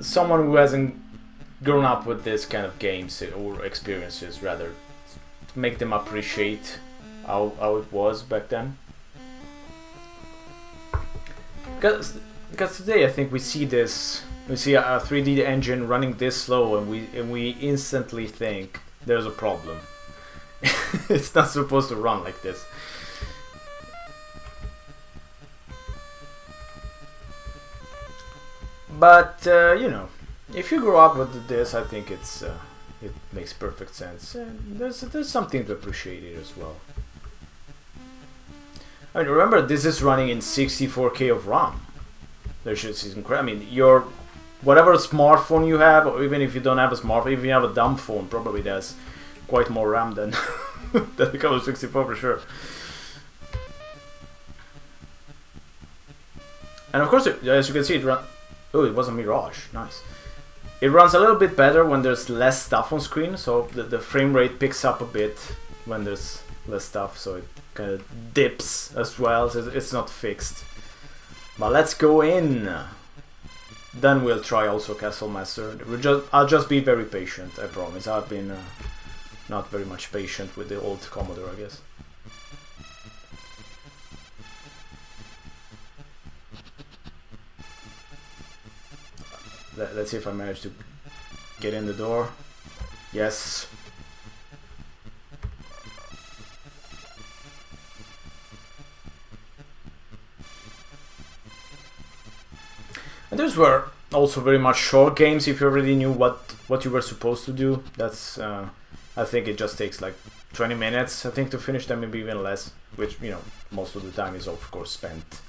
someone who hasn't grown up with this kind of games or experiences, rather, to make them appreciate how it was back then. Because today I think we see a 3D engine running this slow, and we instantly think there's a problem. It's not supposed to run like this. But if you grow up with this, I think it's it makes perfect sense, and there's something to appreciate it as well. I mean, remember, this is running in 64K of RAM. There's just incredible. I mean, your whatever smartphone you have, or even if you don't have a smartphone, if you have a dumb phone, probably there's quite more RAM than than the Commodore 64 for sure. And of course, as you can see, it runs. Oh, it was a Mirage. Nice. It runs a little bit better when there's less stuff on screen, so the frame rate picks up a bit when there's less stuff, so it kind of dips as well, so it's not fixed. But let's go in. Then we'll try also Castle Master. I'll just be very patient, I promise. I've been not very much patient with the old Commodore, I guess. Let's see if I manage to get in the door. Yes. And those were also very much short games if you already knew what you were supposed to do. That's I think it just takes like 20 minutes, I think, to finish them, maybe even less, which, you know, most of the time is of course spent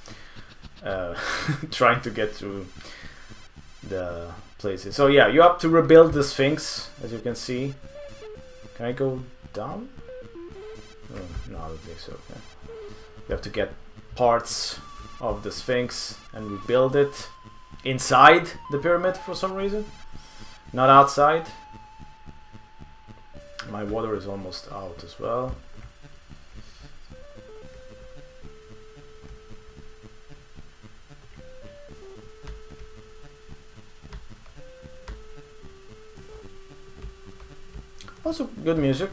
trying to get to the places. So yeah, you have to rebuild the Sphinx, as you can see. Can I go down? No, I don't think so. Okay. You have to get parts of the Sphinx and rebuild it inside the pyramid for some reason, not outside. My water is almost out as well. Also good music.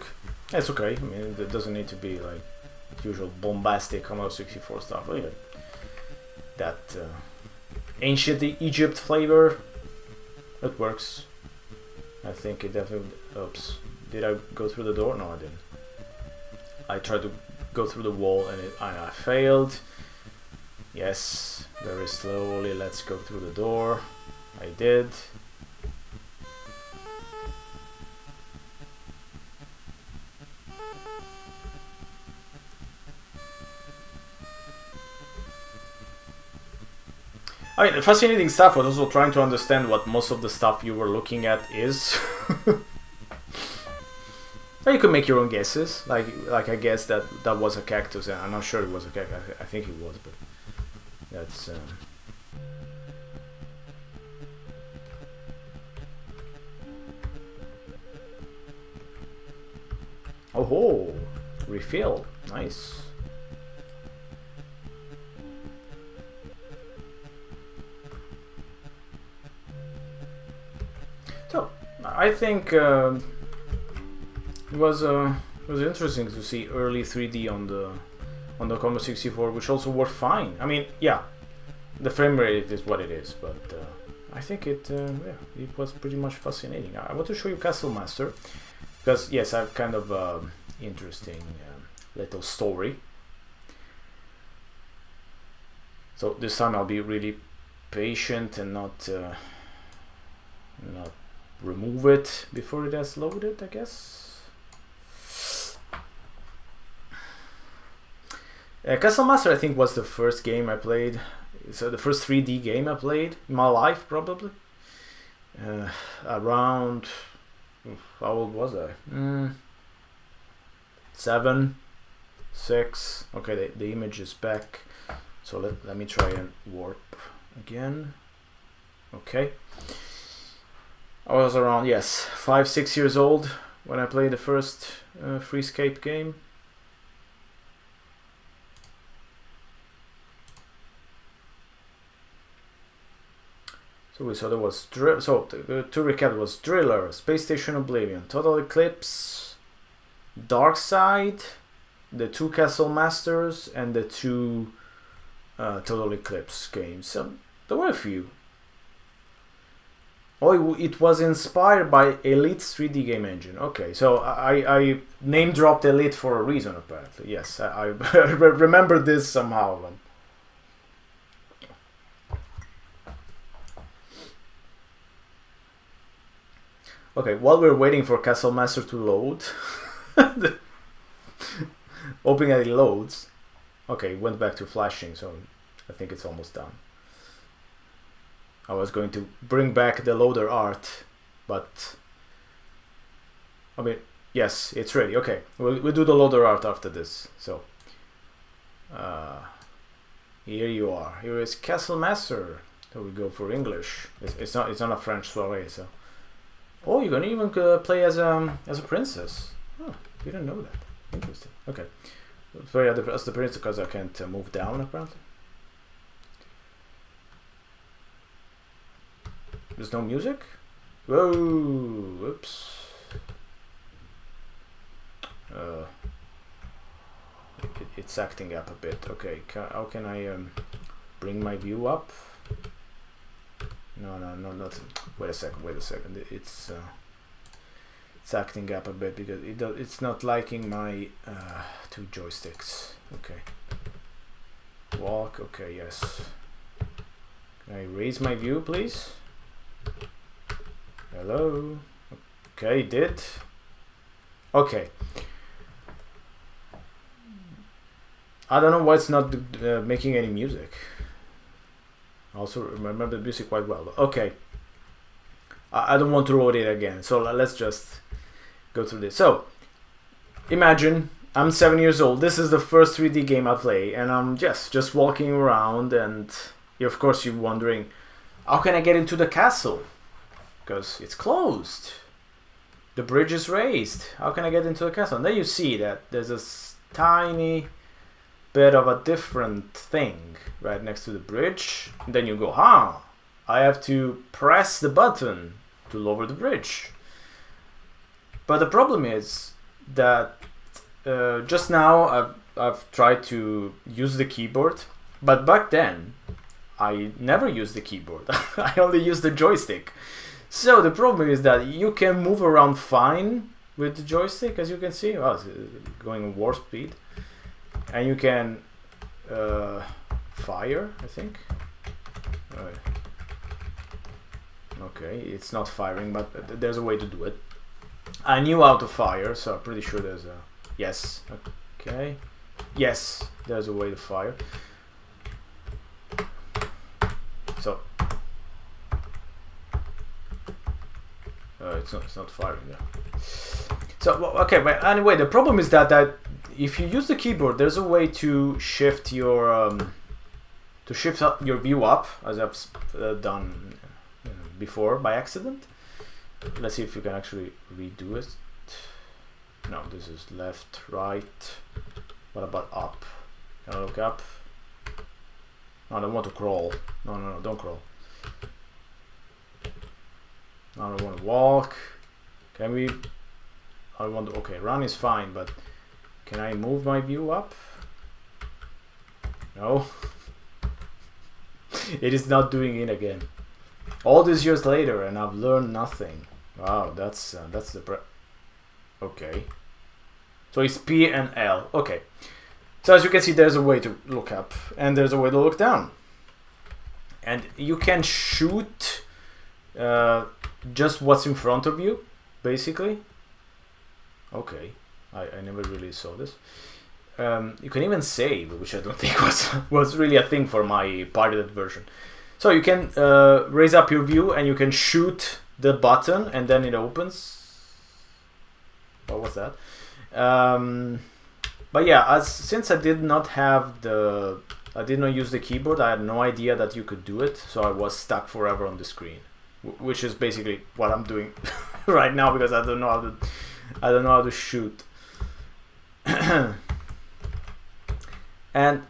It's okay. I mean, it doesn't need to be like usual bombastic Commodore 64 stuff. But, yeah, that ancient Egypt flavor, it works. I think it definitely. Oops. Did I go through the door? No, I didn't. I tried to go through the wall and I failed. Yes, very slowly. Let's go through the door. I did. I mean, the fascinating stuff was also trying to understand what most of the stuff you were looking at is. Or you could make your own guesses. Like I guess that was a cactus. I'm not sure it was a cactus. I think it was, but that's. Oh ho! Refill. Nice. So I think it was interesting to see early 3D on the Commodore 64, which also worked fine. I mean, yeah, the frame rate is what it is, but I think it was pretty much fascinating. I want to show you Castle Master because yes, I have kind of interesting little story. So this time I'll be really patient and not remove it before it has loaded, I guess. Castle Master, I think, was the first game I played. So the first 3D game I played in my life, probably. Around, how old was I? 7, 6. Okay, the image is back. So let me try and warp again. Okay. I was around, yes, 5, 6 years old when I played the first Freescape game. So we saw there was to recap, was Driller, Space Station Oblivion, Total Eclipse, Dark Side, the 2 Castle Masters, and the 2 Total Eclipse games. So there were a few. Oh, it was inspired by Elite's 3D game engine. Okay, so I name dropped Elite for a reason, apparently. Yes, I remember this somehow. Okay, while we're waiting for Castle Master to load, hoping that it loads. Okay, it went back to flashing, so I think it's almost done. I was going to bring back the loader art, but I mean, yes, it's ready. Okay, we'll do the loader art after this. So here you are. Here is Castle Master. So we go for English. It's not a French soiree. So oh, you're gonna even play as a princess. Oh, didn't know that. Interesting. Okay, play as the princess because I can't move down apparently. There's no music? Whoa, whoops. It's acting up a bit. Okay, how can I bring my view up? No, not. Wait a second. It's acting up a bit because it's not liking my two joysticks. Okay. Walk. Okay, yes. Can I raise my view, please? Hello. Okay, did. Okay. I don't know why it's not making any music. I also remember the music quite well. Okay. I don't want to roll it again, so let's just go through this. So, imagine I'm 7 years old. This is the first 3D game I play, and I'm just walking around, and of course you're wondering, how can I get into the castle? Because it's closed. The bridge is raised. How can I get into the castle? And then you see that there's a tiny bit of a different thing right next to the bridge. And then you go, I have to press the button to lower the bridge. But the problem is that just now I've tried to use the keyboard, but back then I never used the keyboard. I only used the joystick. So the problem is that you can move around fine with the joystick, as you can see. Oh, it's going warp speed. And you can fire, I think. Okay, it's not firing, but there's a way to do it. I knew how to fire, so I'm pretty sure there's a... Yes. Okay. Yes, there's a way to fire. So... it's not firing there. So, okay, but anyway, the problem is that if you use the keyboard, there's a way to shift your your view up, as I've done before by accident. Let's see if you can actually redo it. No, this is left, right. What about up? Can I look up? No, I don't want to crawl. No, don't crawl. I don't want to walk. Can we? I want to. Okay, run is fine, but can I move my view up? No. It is not doing it again. All these years later, and I've learned nothing. Wow, that's the okay. So it's P and L. Okay. So as you can see, there's a way to look up, and there's a way to look down, and you can shoot just what's in front of you, basically. Okay, I never really saw this. You can even save, which I don't think was really a thing for my pirated version. So you can raise up your view and you can shoot the button and then it opens. What was that? But yeah, since I did not use the keyboard, I had no idea that you could do it, so I was stuck forever on the screen, which is basically what I'm doing right now because I don't know how to shoot. And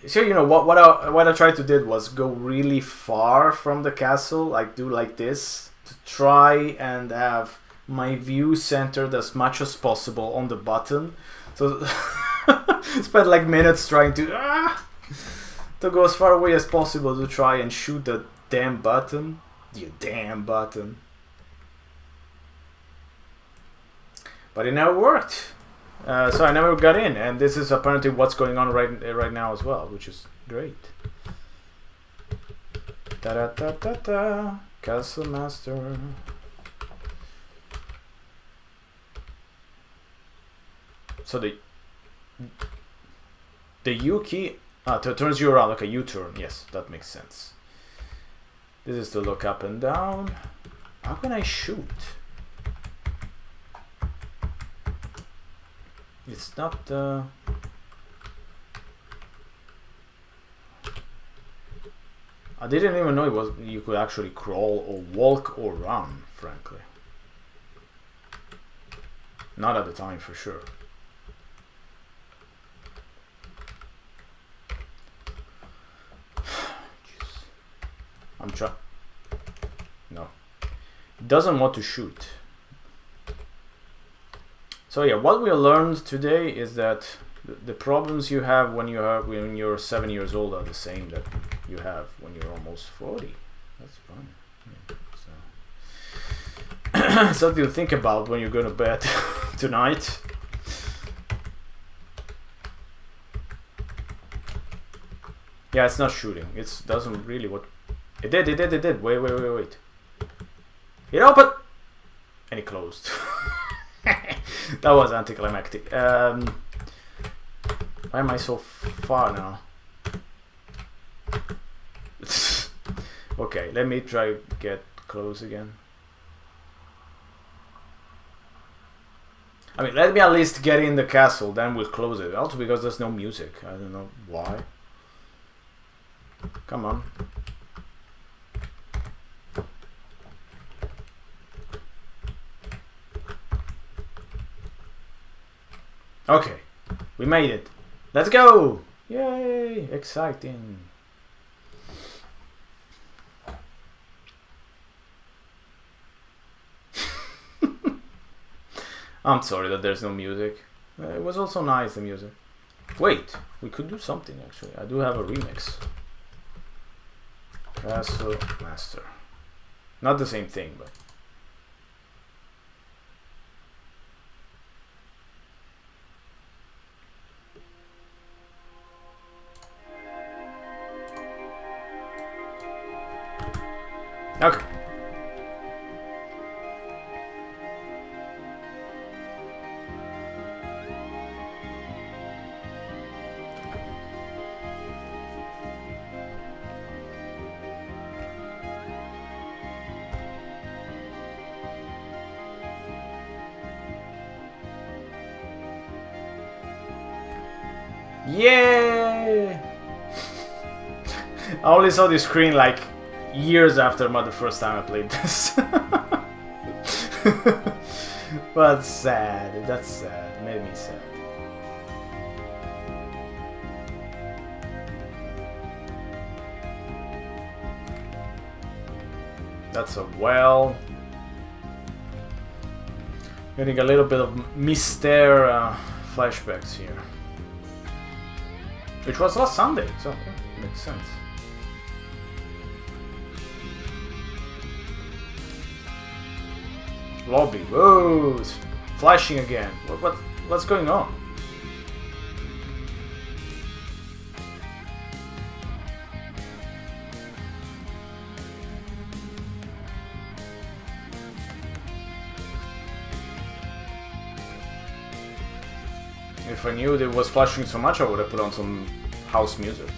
so what I tried to do was go really far from the castle, like do like this, to try and have my view centered as much as possible on the button. So spent like minutes trying to go as far away as possible to try and shoot the damn button. You damn button. But it never worked. So I never got in, and this is apparently what's going on right now as well, which is great. Da da da da da. Castle Master. So the U key turns you around, like a U-turn. Yes, that makes sense. This is to look up and down. How can I shoot? It's not. I didn't even know it was. You could actually crawl or walk or run. Frankly, not at the time for sure. I'm trying. No, it doesn't want to shoot. So yeah, what we learned today is that the problems you have when you're 7 years old are the same that you have when you're almost 40. That's fun. Yeah, so something to think about when you're going to bed tonight. Yeah, it's not shooting. It doesn't really what. It did. Wait. It opened! And it closed. That was anticlimactic. Why am I so far now? Okay, let me try to get close again. I mean, let me at least get in the castle, then we'll close it. Also because there's no music. I don't know why. Come on. Okay, we made it. Let's go! Yay! Exciting. I'm sorry that there's no music. It was also nice, the music. Wait, we could do something actually. I do have a remix. Castle Master. Not the same thing, but... Okay. Yay! I only saw the screen like years after the first time I played this. But sad. That's sad. It made me sad. That's a well. Getting a little bit of Mr. Flashbacks here. Which was last Sunday, so yeah, makes sense. Lobby. Whoa, it's flashing again. What's going on? If I knew it was flashing so much, I would have put on some house music.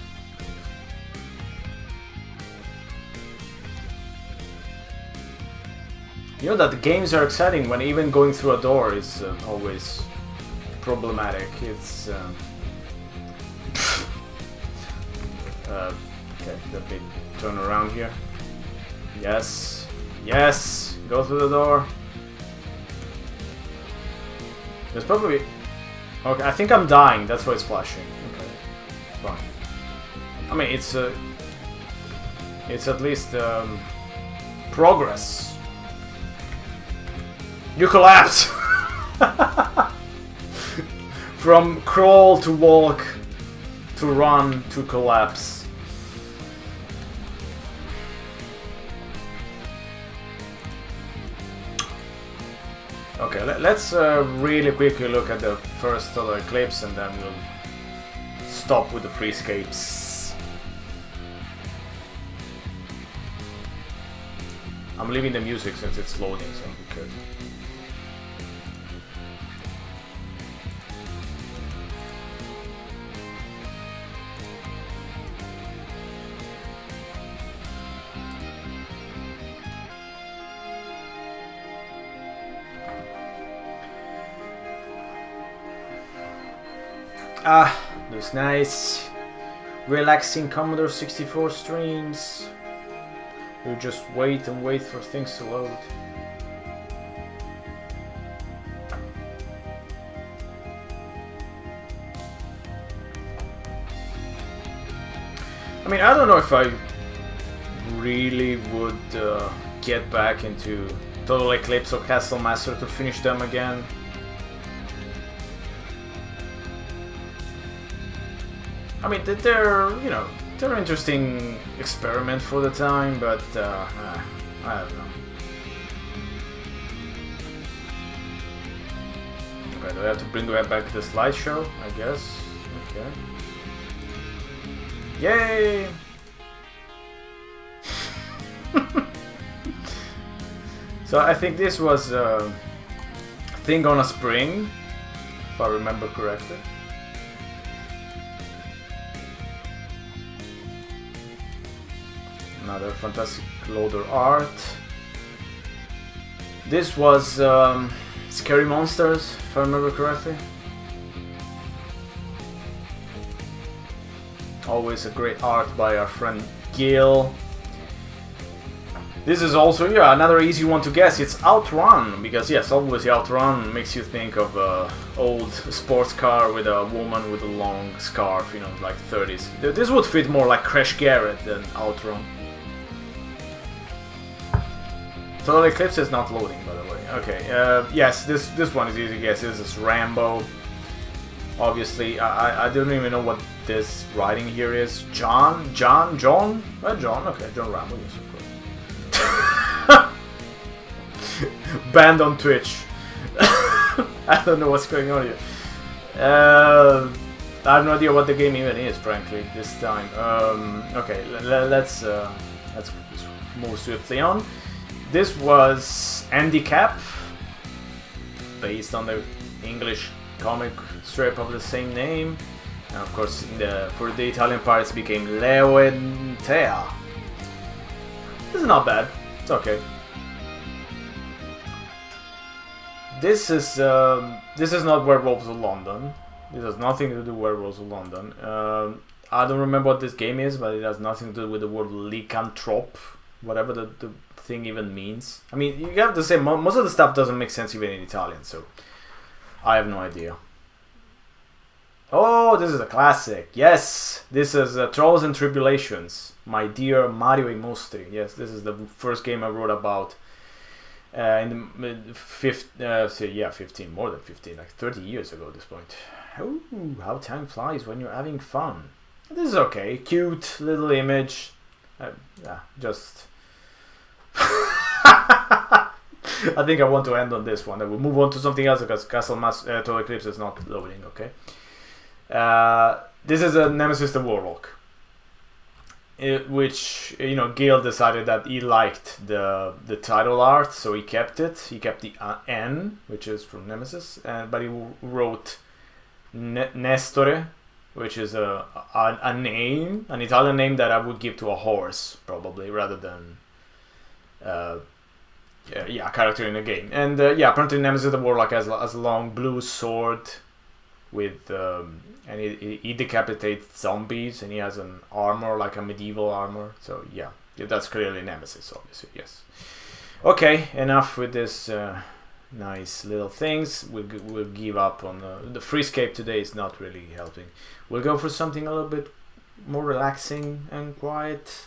You know that the games are exciting when even going through a door is always problematic. It's okay, let me turn around here. Yes, yes, go through the door. There's probably... Okay, I think I'm dying, that's why it's flashing. Okay, fine. I mean, it's at least progress. You collapse! From crawl to walk to run to collapse. Okay, let's really quickly look at the first solar eclipse and then we'll stop with the free escapes. I'm leaving the music since it's loading, so who cares? Those nice, relaxing Commodore 64 streams. You just wait and wait for things to load. I mean, I don't know if I really would get back into Total Eclipse or Castle Master to finish them again. I mean, they're, you know, they're an interesting experiment for the time, but I don't know. Okay, do I have to bring back the slideshow? I guess. Okay. Yay! So I think this was Thing on a Spring, if I remember correctly. Another fantastic loader art. This was Scary Monsters, if I remember correctly. Always a great art by our friend Gil. This is also, yeah, another easy one to guess. It's Outrun, because yes, obviously Outrun makes you think of an old sports car with a woman with a long scarf, you know, like 30s. This would fit more like Crash Garrett than Outrun. Total Eclipse is not loading, by the way. Okay, yes, this one is easy to guess. This is Rambo. Obviously, I don't even know what this writing here is. John? Okay, John Rambo, yes, of course. Banned on Twitch. I don't know what's going on here. I have no idea what the game even is, frankly, this time. Okay, let's move swiftly on. This was Andy Cap, based on the English comic strip of the same name, and of course for the Italian parts became Leo and Tea. This is not bad, it's okay. This is not Werewolves of London. This has nothing to do with Werewolves of London. I don't remember what this game is, but it has nothing to do with the word lycanthrope, whatever the thing even means. I mean, you have to say most of the stuff doesn't make sense even in Italian, so I have no idea. Oh, this is a classic. Yes, this is Trials and Tribulations. My dear Mario I Mostri. Yes, this is the first game I wrote about in the 15, more than 15, like 30 years ago at this point. Ooh, how time flies when you're having fun. This is okay. Cute little image. Yeah, just... I think I want to end on this one. I will move on to something else because Total Eclipse is not loading, okay? This is a Nemesis the Warlock. Which, you know, Gil decided that he liked the title art, so he kept it. He kept the N, which is from Nemesis, but he wrote Nestore, which is a name, an Italian name that I would give to a horse, probably, rather than a character in a game. And apparently Nemesis the Warlock has a long blue sword with and he decapitates zombies, and he has an armor, like a medieval armor. So yeah, that's clearly Nemesis, obviously. Yes. Okay, enough with this nice little things. We'll give up on the freescape today. Is not really helping. We'll go for something a little bit more relaxing and quiet.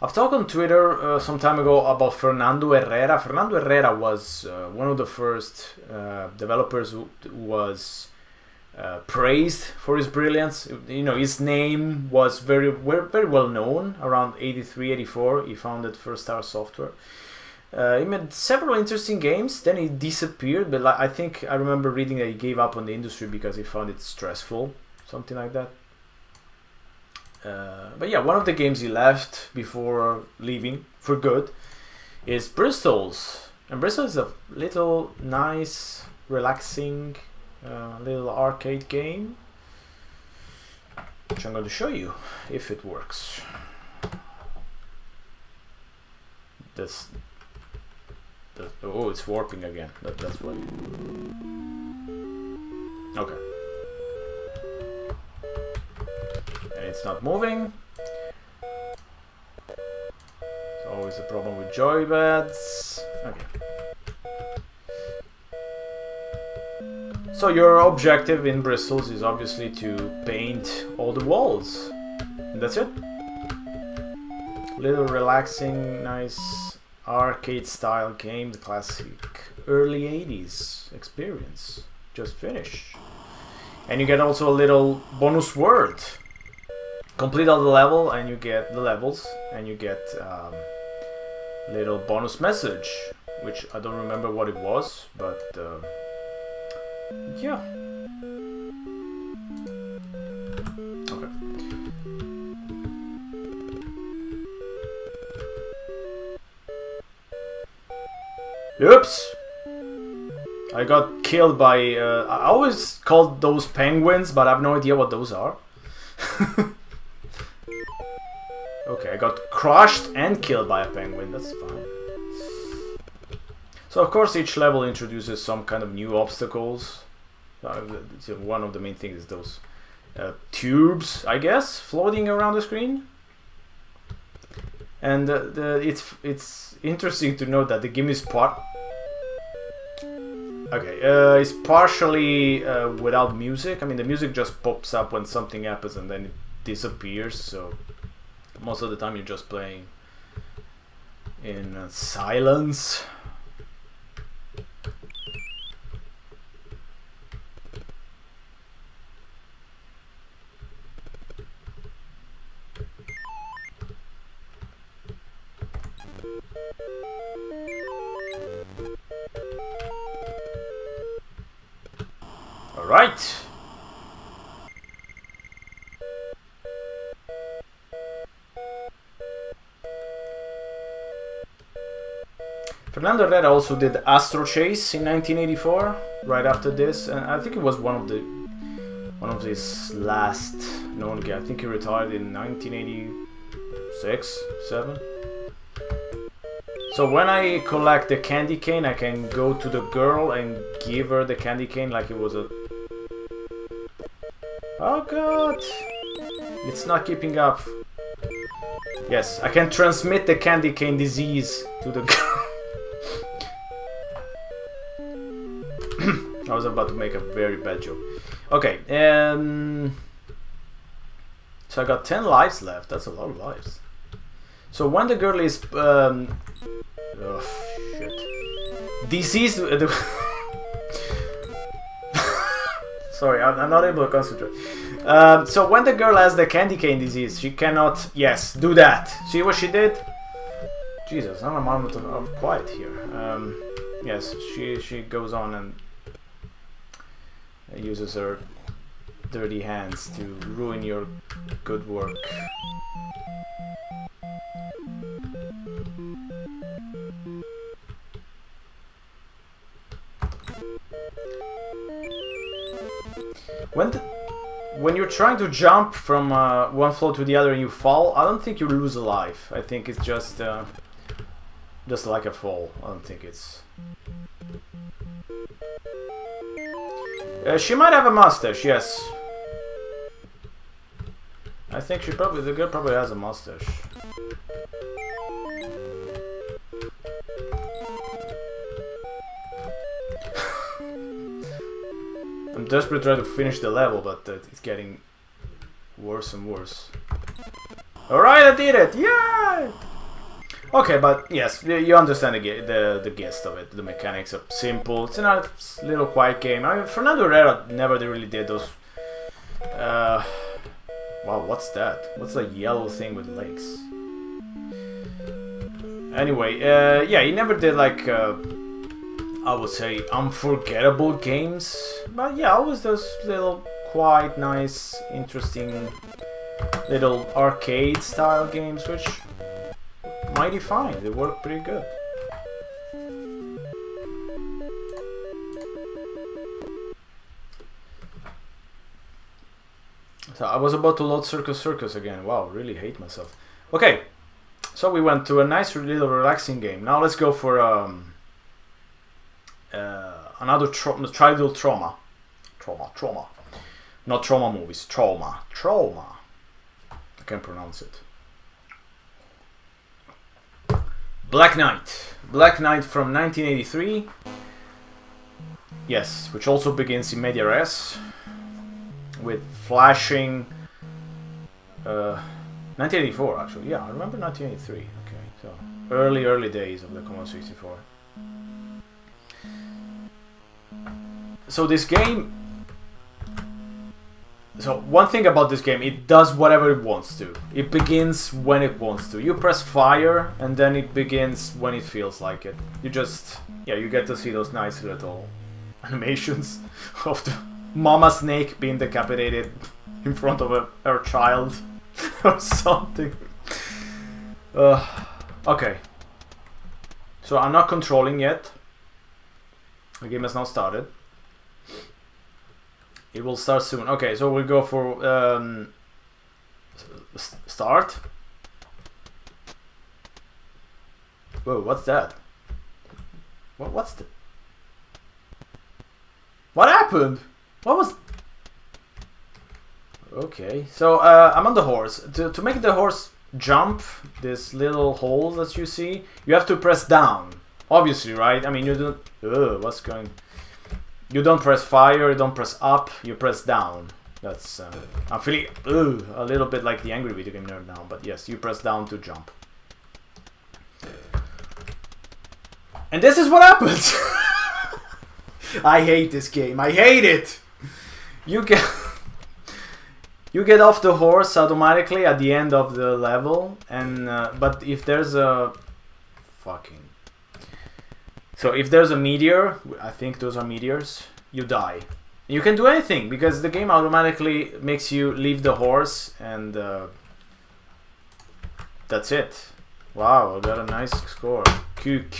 I've talked on Twitter some time ago about Fernando Herrera. Fernando Herrera was one of the first developers who was praised for his brilliance. You know, his name was very well known around 83, 84. He founded First Star Software. He made several interesting games. Then he disappeared, but I think I remember reading that he gave up on the industry because he found it stressful, something like that. But yeah, one of the games he left before leaving for good is Bristol's. And Bristol is a little nice, relaxing little arcade game, which I'm going to show you if it works. Oh, it's warping again. That's what. Okay, it's not moving. It's always a problem with joypads. Okay. So your objective in Bristol's is obviously to paint all the walls. And that's it. Little relaxing, nice arcade style game, the classic early 80s experience. Just finished. And you get also a little bonus word. Complete all the level and you get the levels and you get little bonus message, which I don't remember what it was, but yeah. Okay. Oops! I got killed by, I always called those penguins, but I have no idea what those are. Okay, I got crushed and killed by a penguin, that's fine. So of course each level introduces some kind of new obstacles. One of the main things is those tubes, I guess, floating around the screen. And it's interesting to note that the game is it's partially without music. I mean, the music just pops up when something happens and then it disappears. So most of the time you're just playing in silence. All right. Fernando Herrera also did Astro Chase in 1984, right after this, and I think it was one of his last known games. I think he retired in 1986, 7. So when I collect the candy cane, I can go to the girl and give her the candy cane like it was a... Oh god! It's not keeping up. Yes, I can transmit the candy cane disease to the girl. I was about to make a very bad joke. Okay, so I got 10 lives left. That's a lot of lives. So when the girl is oh shit, diseased. Sorry, I'm not able to concentrate. So when the girl has the candy cane disease, she cannot. Yes, do that. See what she did? Jesus, I'm a moment of quiet here. Yes, she goes on and uses her dirty hands to ruin your good work. When you're trying to jump from one floor to the other and you fall, I don't think you lose a life. I think it's just like a fall. I don't think it's... she might have a mustache, yes. I think the girl probably has a mustache. I'm desperately trying to finish the level, but it's getting worse and worse. Alright, I did it! Yay! Okay, but yes, you understand the gist of it. The mechanics are simple. It's a nice little quiet game. I mean, Fernando Herrera never really did those... wow, what's that? What's a yellow thing with legs? Anyway, yeah, he never did like... I would say unforgettable games, but yeah, always those little quite nice, interesting little arcade style games, which mighty fine. They work pretty good. So I was about to load Circus Circus again. Wow, really hate myself. Okay, so we went to a nice little relaxing game. Now let's go for another childhood trauma. Not trauma movies, trauma. can pronounce it. Black Knight. Black Knight from 1983. Yes, which also begins in media res with flashing. 1984 actually. Yeah, I remember 1983. Okay, so early days of the Commodore 64. So this game. So one thing about this game, it does whatever it wants to. It begins when it wants to. You press fire and then it begins when it feels like it. You just, yeah, you get to see those nice little animations of the mama snake being decapitated in front of her child or something. Okay. So I'm not controlling yet. The game has not started. It will start soon. Okay, so we'll go for start. Whoa, what's that? What's the? What happened? What was? Okay, so I'm on the horse. To make the horse jump, this little hole that you see, you have to press down. Obviously, right? I mean, you don't. What's going? You don't press fire, you don't press up, you press down. That's I'm feeling a little bit like the angry video game nerd now, but yes, you press down to jump. And this is what happens. I hate this game. I hate it. You get off the horse automatically at the end of the level, and but if there's a fucking So if there's a meteor, I think those are meteors, you die. You can do anything because the game automatically makes you leave the horse, and that's it. Wow, I got a nice score. Kook.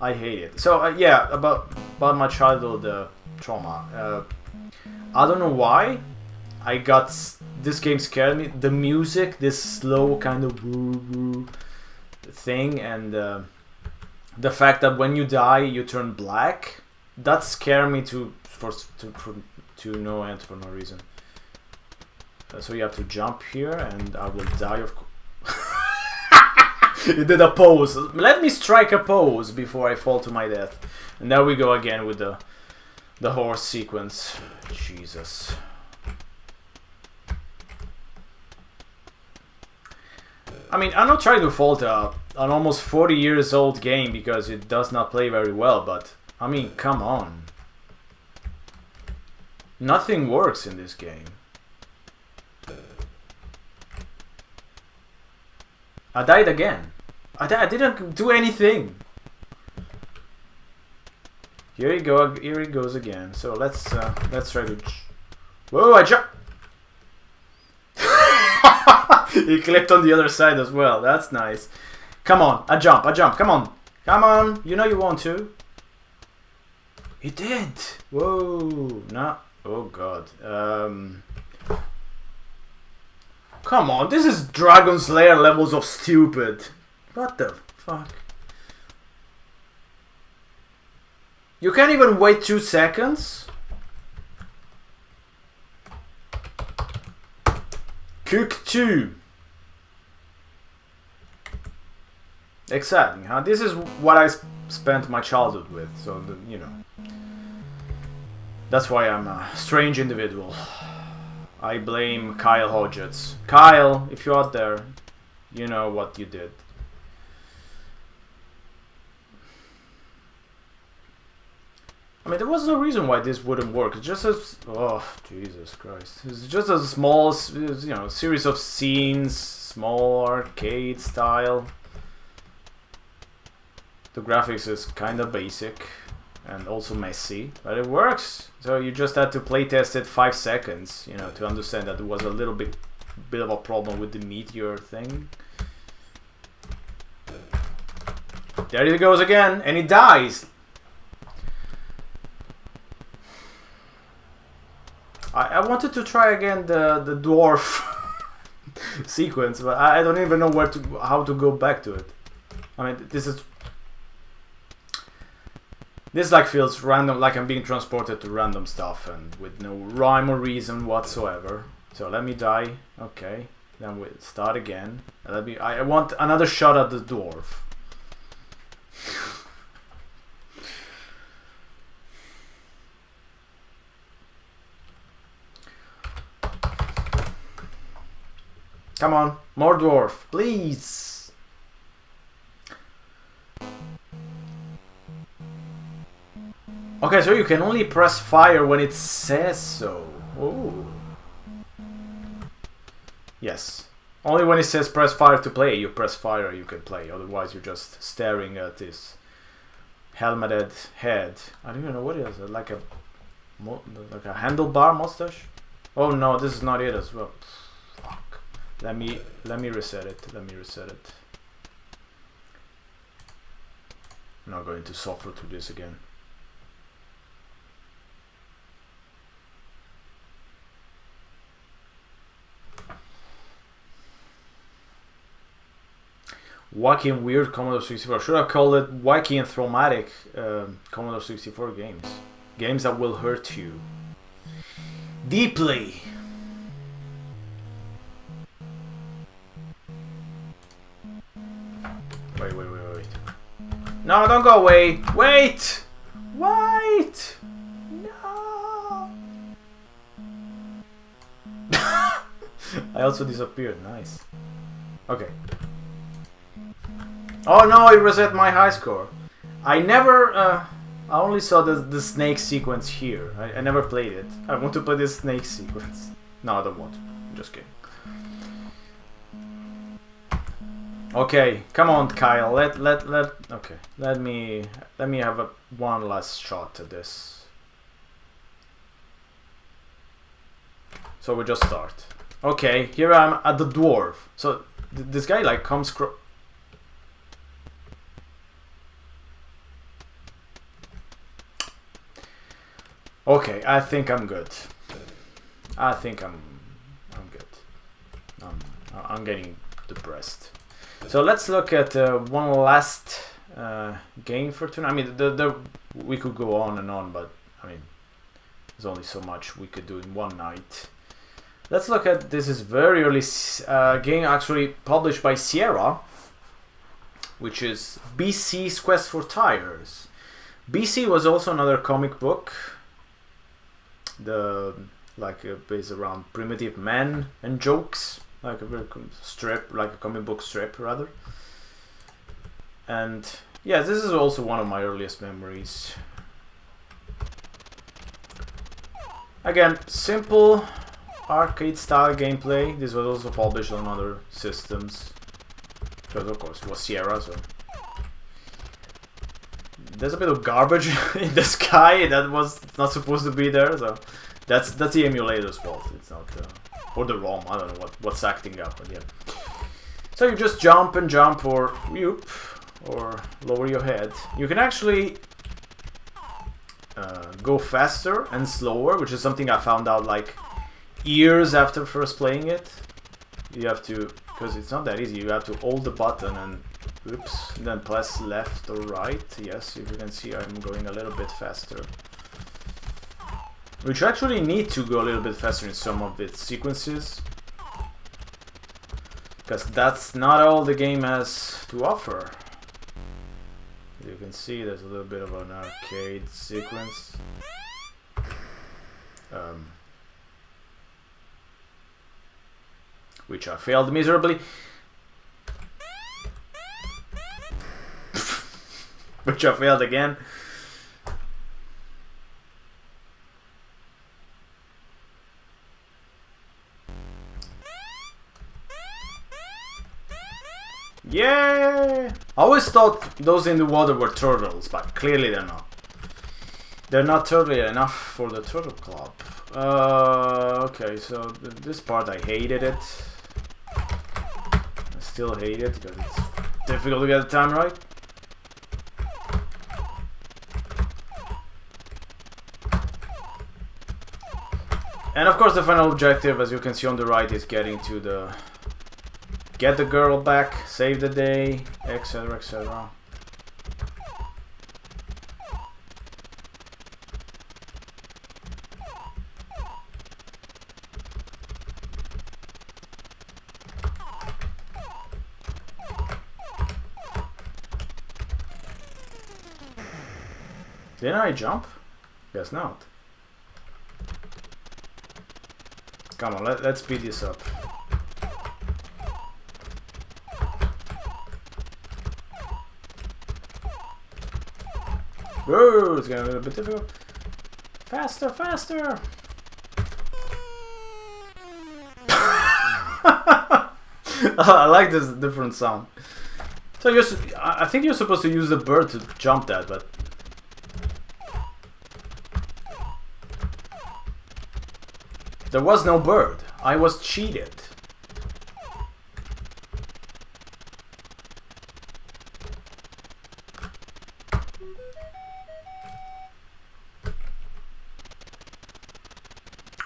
I hate it. So yeah, about my childhood trauma. I don't know why. This game scared me. The music, this slow kind of woo thing, and the fact that when you die you turn black, that scared me to no end for no reason. So you have to jump here, and I will die of course. You did a pose. Let me strike a pose before I fall to my death. And there we go again with the horse sequence. Jesus. I mean, I'm not trying to fault an almost 40 years old game because it does not play very well, but I mean, come on. Nothing works in this game. I died again. I didn't do anything. Here he goes again. So let's try to. Whoa! I jumped. He clipped on the other side as well. That's nice. Come on, I jump. Come on. You know you want to. He did. Whoa! No. Oh God. Come on, this is Dragon Slayer levels of stupid. What the fuck? You can't even wait 2 seconds? Cook 2. Exciting, huh? This is what I spent my childhood with, so, you know. That's why I'm a strange individual. I blame Kyle Hodgetts. Kyle, if you're out there, you know what you did. I mean, there was no reason why this wouldn't work. It's just a... Oh, Jesus Christ. It's just a small, you know, series of scenes, small arcade style. The graphics is kind of basic and also messy, but it works. So you just had to playtest it 5 seconds, you know, to understand that there was a little bit of a problem with the meteor thing. There he goes again, and he dies. I wanted to try again the dwarf sequence, but I don't even know how to go back to it. I mean, this is... This like feels random, like I'm being transported to random stuff and with no rhyme or reason whatsoever. So let me die. Okay. Then we start again. I want another shot at the dwarf. Come on, more dwarf, please. Okay, so you can only press fire when it says so. Ooh. Yes. Only when it says press fire to play, you press fire, you can play. Otherwise, you're just staring at this helmeted head. I don't even know what it is. Like a handlebar mustache? Oh no, this is not it as well. Fuck. Let me reset it. Let me reset it. I'm not going to suffer through this again. Wacky and weird Commodore 64. Should I call it wacky and traumatic Commodore 64 games? Games that will hurt you deeply. Wait. No, don't go away. Wait! Wait! No! I also disappeared. Nice. Okay. Oh no, it reset my high score. I never, I only saw the snake sequence here. I never played it. I want to play this snake sequence. No, I don't want to. I'm just kidding. Okay, come on, Kyle. Okay, let me have one last shot at this. So we just start. Okay, here I am at the dwarf. So this guy like comes. Okay, I think I'm good. I think I'm good. I'm getting depressed. So let's look at one last game for tonight. I mean, we could go on and on, but I mean, there's only so much we could do in one night. Let's look at this is very early game actually published by Sierra, which is BC's Quest for Tires. BC was also another comic book. Based around primitive men and jokes, like a very strip, like a comic book strip rather. And yeah, this is also one of my earliest memories. Again, simple arcade style gameplay. This was also published on other systems, because of course it was Sierra, so there's a bit of garbage in the sky that was not supposed to be there, so that's the emulator's fault. It's not or the ROM. I don't know what's acting up, but yeah. So you just jump and jump, or whoop, or lower your head. You can actually go faster and slower, which is something I found out like years after first playing it. You have to, because it's not that easy. You have to hold the button and oops, then press left or right. Yes, if you can see, I'm going a little bit faster. Which actually need to go a little bit faster in some of its sequences, because that's not all the game has to offer. You can see there's a little bit of an arcade sequence. Which I failed miserably. Which I failed again. Yeah! I always thought those in the water were turtles, but clearly they're not. They're not turtly enough for the Turtle Club. Okay, so this part I hated it. I still hate it because it's difficult to get the time right. And of course the final objective, as you can see on the right, is getting to the... get the girl back, save the day, etc, etc. Didn't I jump? Guess not. Come on, let's speed this up. Whoa, it's gonna be a bit difficult. Faster, faster! I like this different sound. So I think you're supposed to use the bird to jump that, but there was no bird. I was cheated.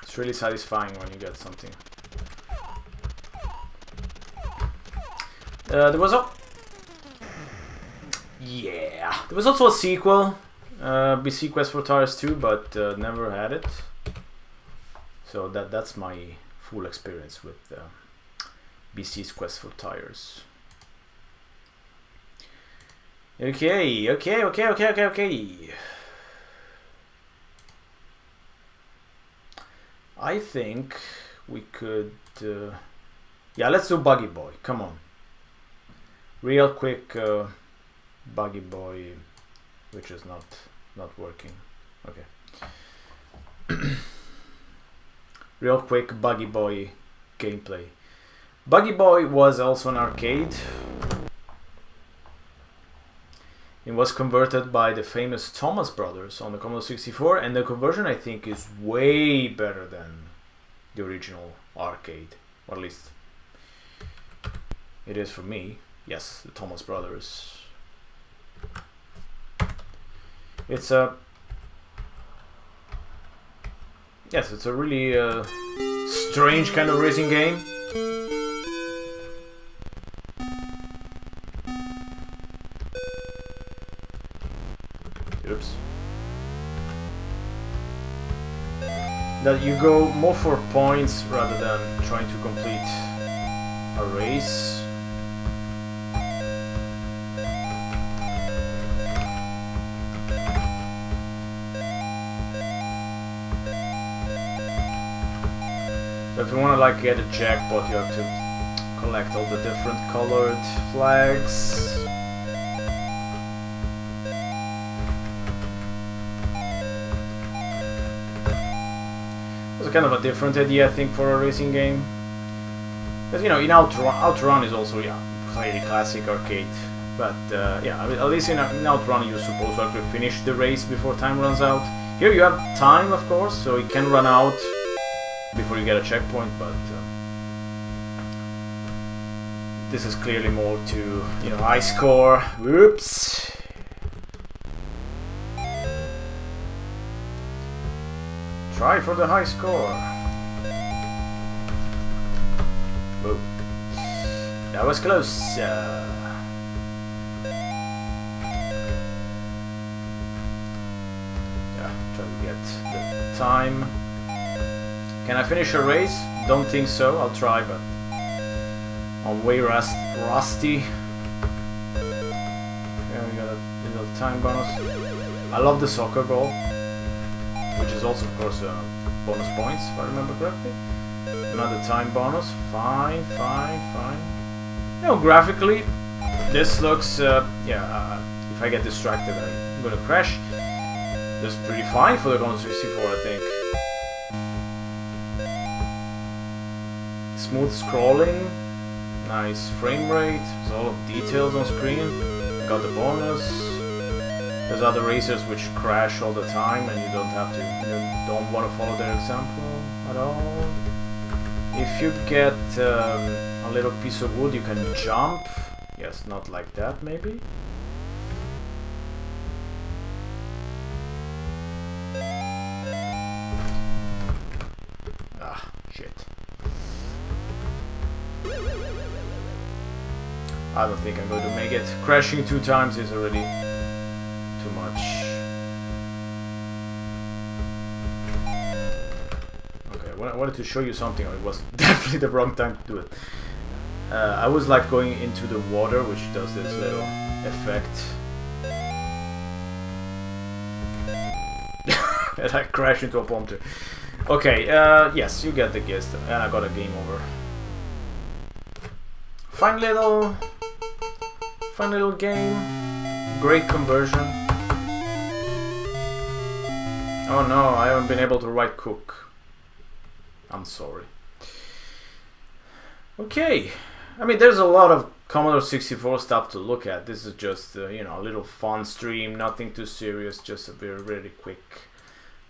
It's really satisfying when you get something. There was also a sequel, BC Quest for Tires 2, but never had it. So that's my full experience with BC's Quest for Tires. Okay. I think we could... yeah, let's do Buggy Boy. Come on. Real quick Buggy Boy, which is not working. Okay. Real quick Buggy Boy gameplay. Buggy Boy was also an arcade. It was converted by the famous Thomas brothers on the Commodore 64, and the conversion I think is way better than the original arcade, or at least it is for me. Yes, the Thomas brothers. It's a it's a really strange kind of racing game. Oops. That you go more for points rather than trying to complete a race. So if you want to like get a jackpot, you have to collect all the different colored flags. It's kind of a different idea, I think, for a racing game. Because in Outrun is also clearly classic arcade. But yeah, at least in Outrun you're supposed to actually finish the race before time runs out. Here you have time, of course, so it can run out before you get a checkpoint, but this is clearly more to, high score. Whoops. Try for the high score. Whoa. That was close. Yeah, try to get the time. Can I finish a race? Don't think so. I'll try, but I'm way rusty. Yeah, we got a little time bonus. I love the soccer goal, which is also, of course, bonus points, if I remember correctly. Another time bonus. Fine. Graphically, this looks, if I get distracted, I'm gonna crash. This is pretty fine for the Commodore 64, I think. Smooth scrolling, nice frame rate, there's a lot of details on screen. Got the bonus. There's other racers which crash all the time, and you don't want to follow their example at all. If you get a little piece of wood, you can jump. Yes, not like that, maybe. Ah, shit. I don't think I'm going to make it. Crashing 2 times is already too much. Okay, I wanted to show you something. It was definitely the wrong time to do it. I was like going into the water, which does this little effect. And I crash into a prompter. Okay, yes, you get the gist. And I got a game over. Fine little game. Great conversion. Oh no, I haven't been able to write cook. I'm sorry. Okay, I mean, there's a lot of Commodore 64 stuff to look at. This is just, you know, a little fun stream, nothing too serious, just a very quick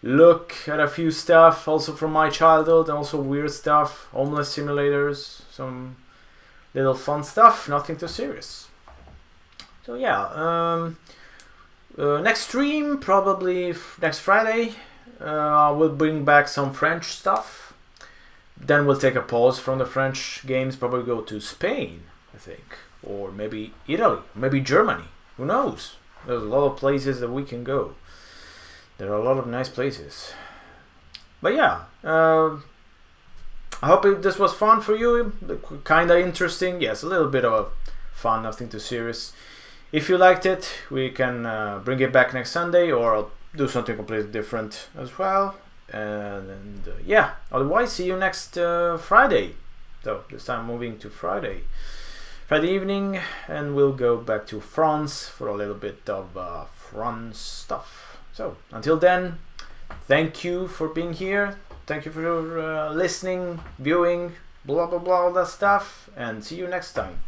look at a few stuff, also from my childhood, and also weird stuff, homeless simulators, some little fun stuff, nothing too serious. So yeah, next stream, probably next Friday, I will bring back some French stuff. Then we'll take a pause from the French games, probably go to Spain, I think, or maybe Italy, maybe Germany, who knows? There's a lot of places that we can go. There are a lot of nice places. But yeah, I hope this was fun for you, kinda interesting. Yes, a little bit of fun, nothing too serious. If you liked it, we can bring it back next Sunday, or I'll do something completely different as well. And yeah, otherwise, see you next Friday. So this time moving to Friday evening, and we'll go back to France for a little bit of France stuff. So until then, thank you for being here. Thank you for listening, viewing, blah blah blah, all that stuff, and see you next time.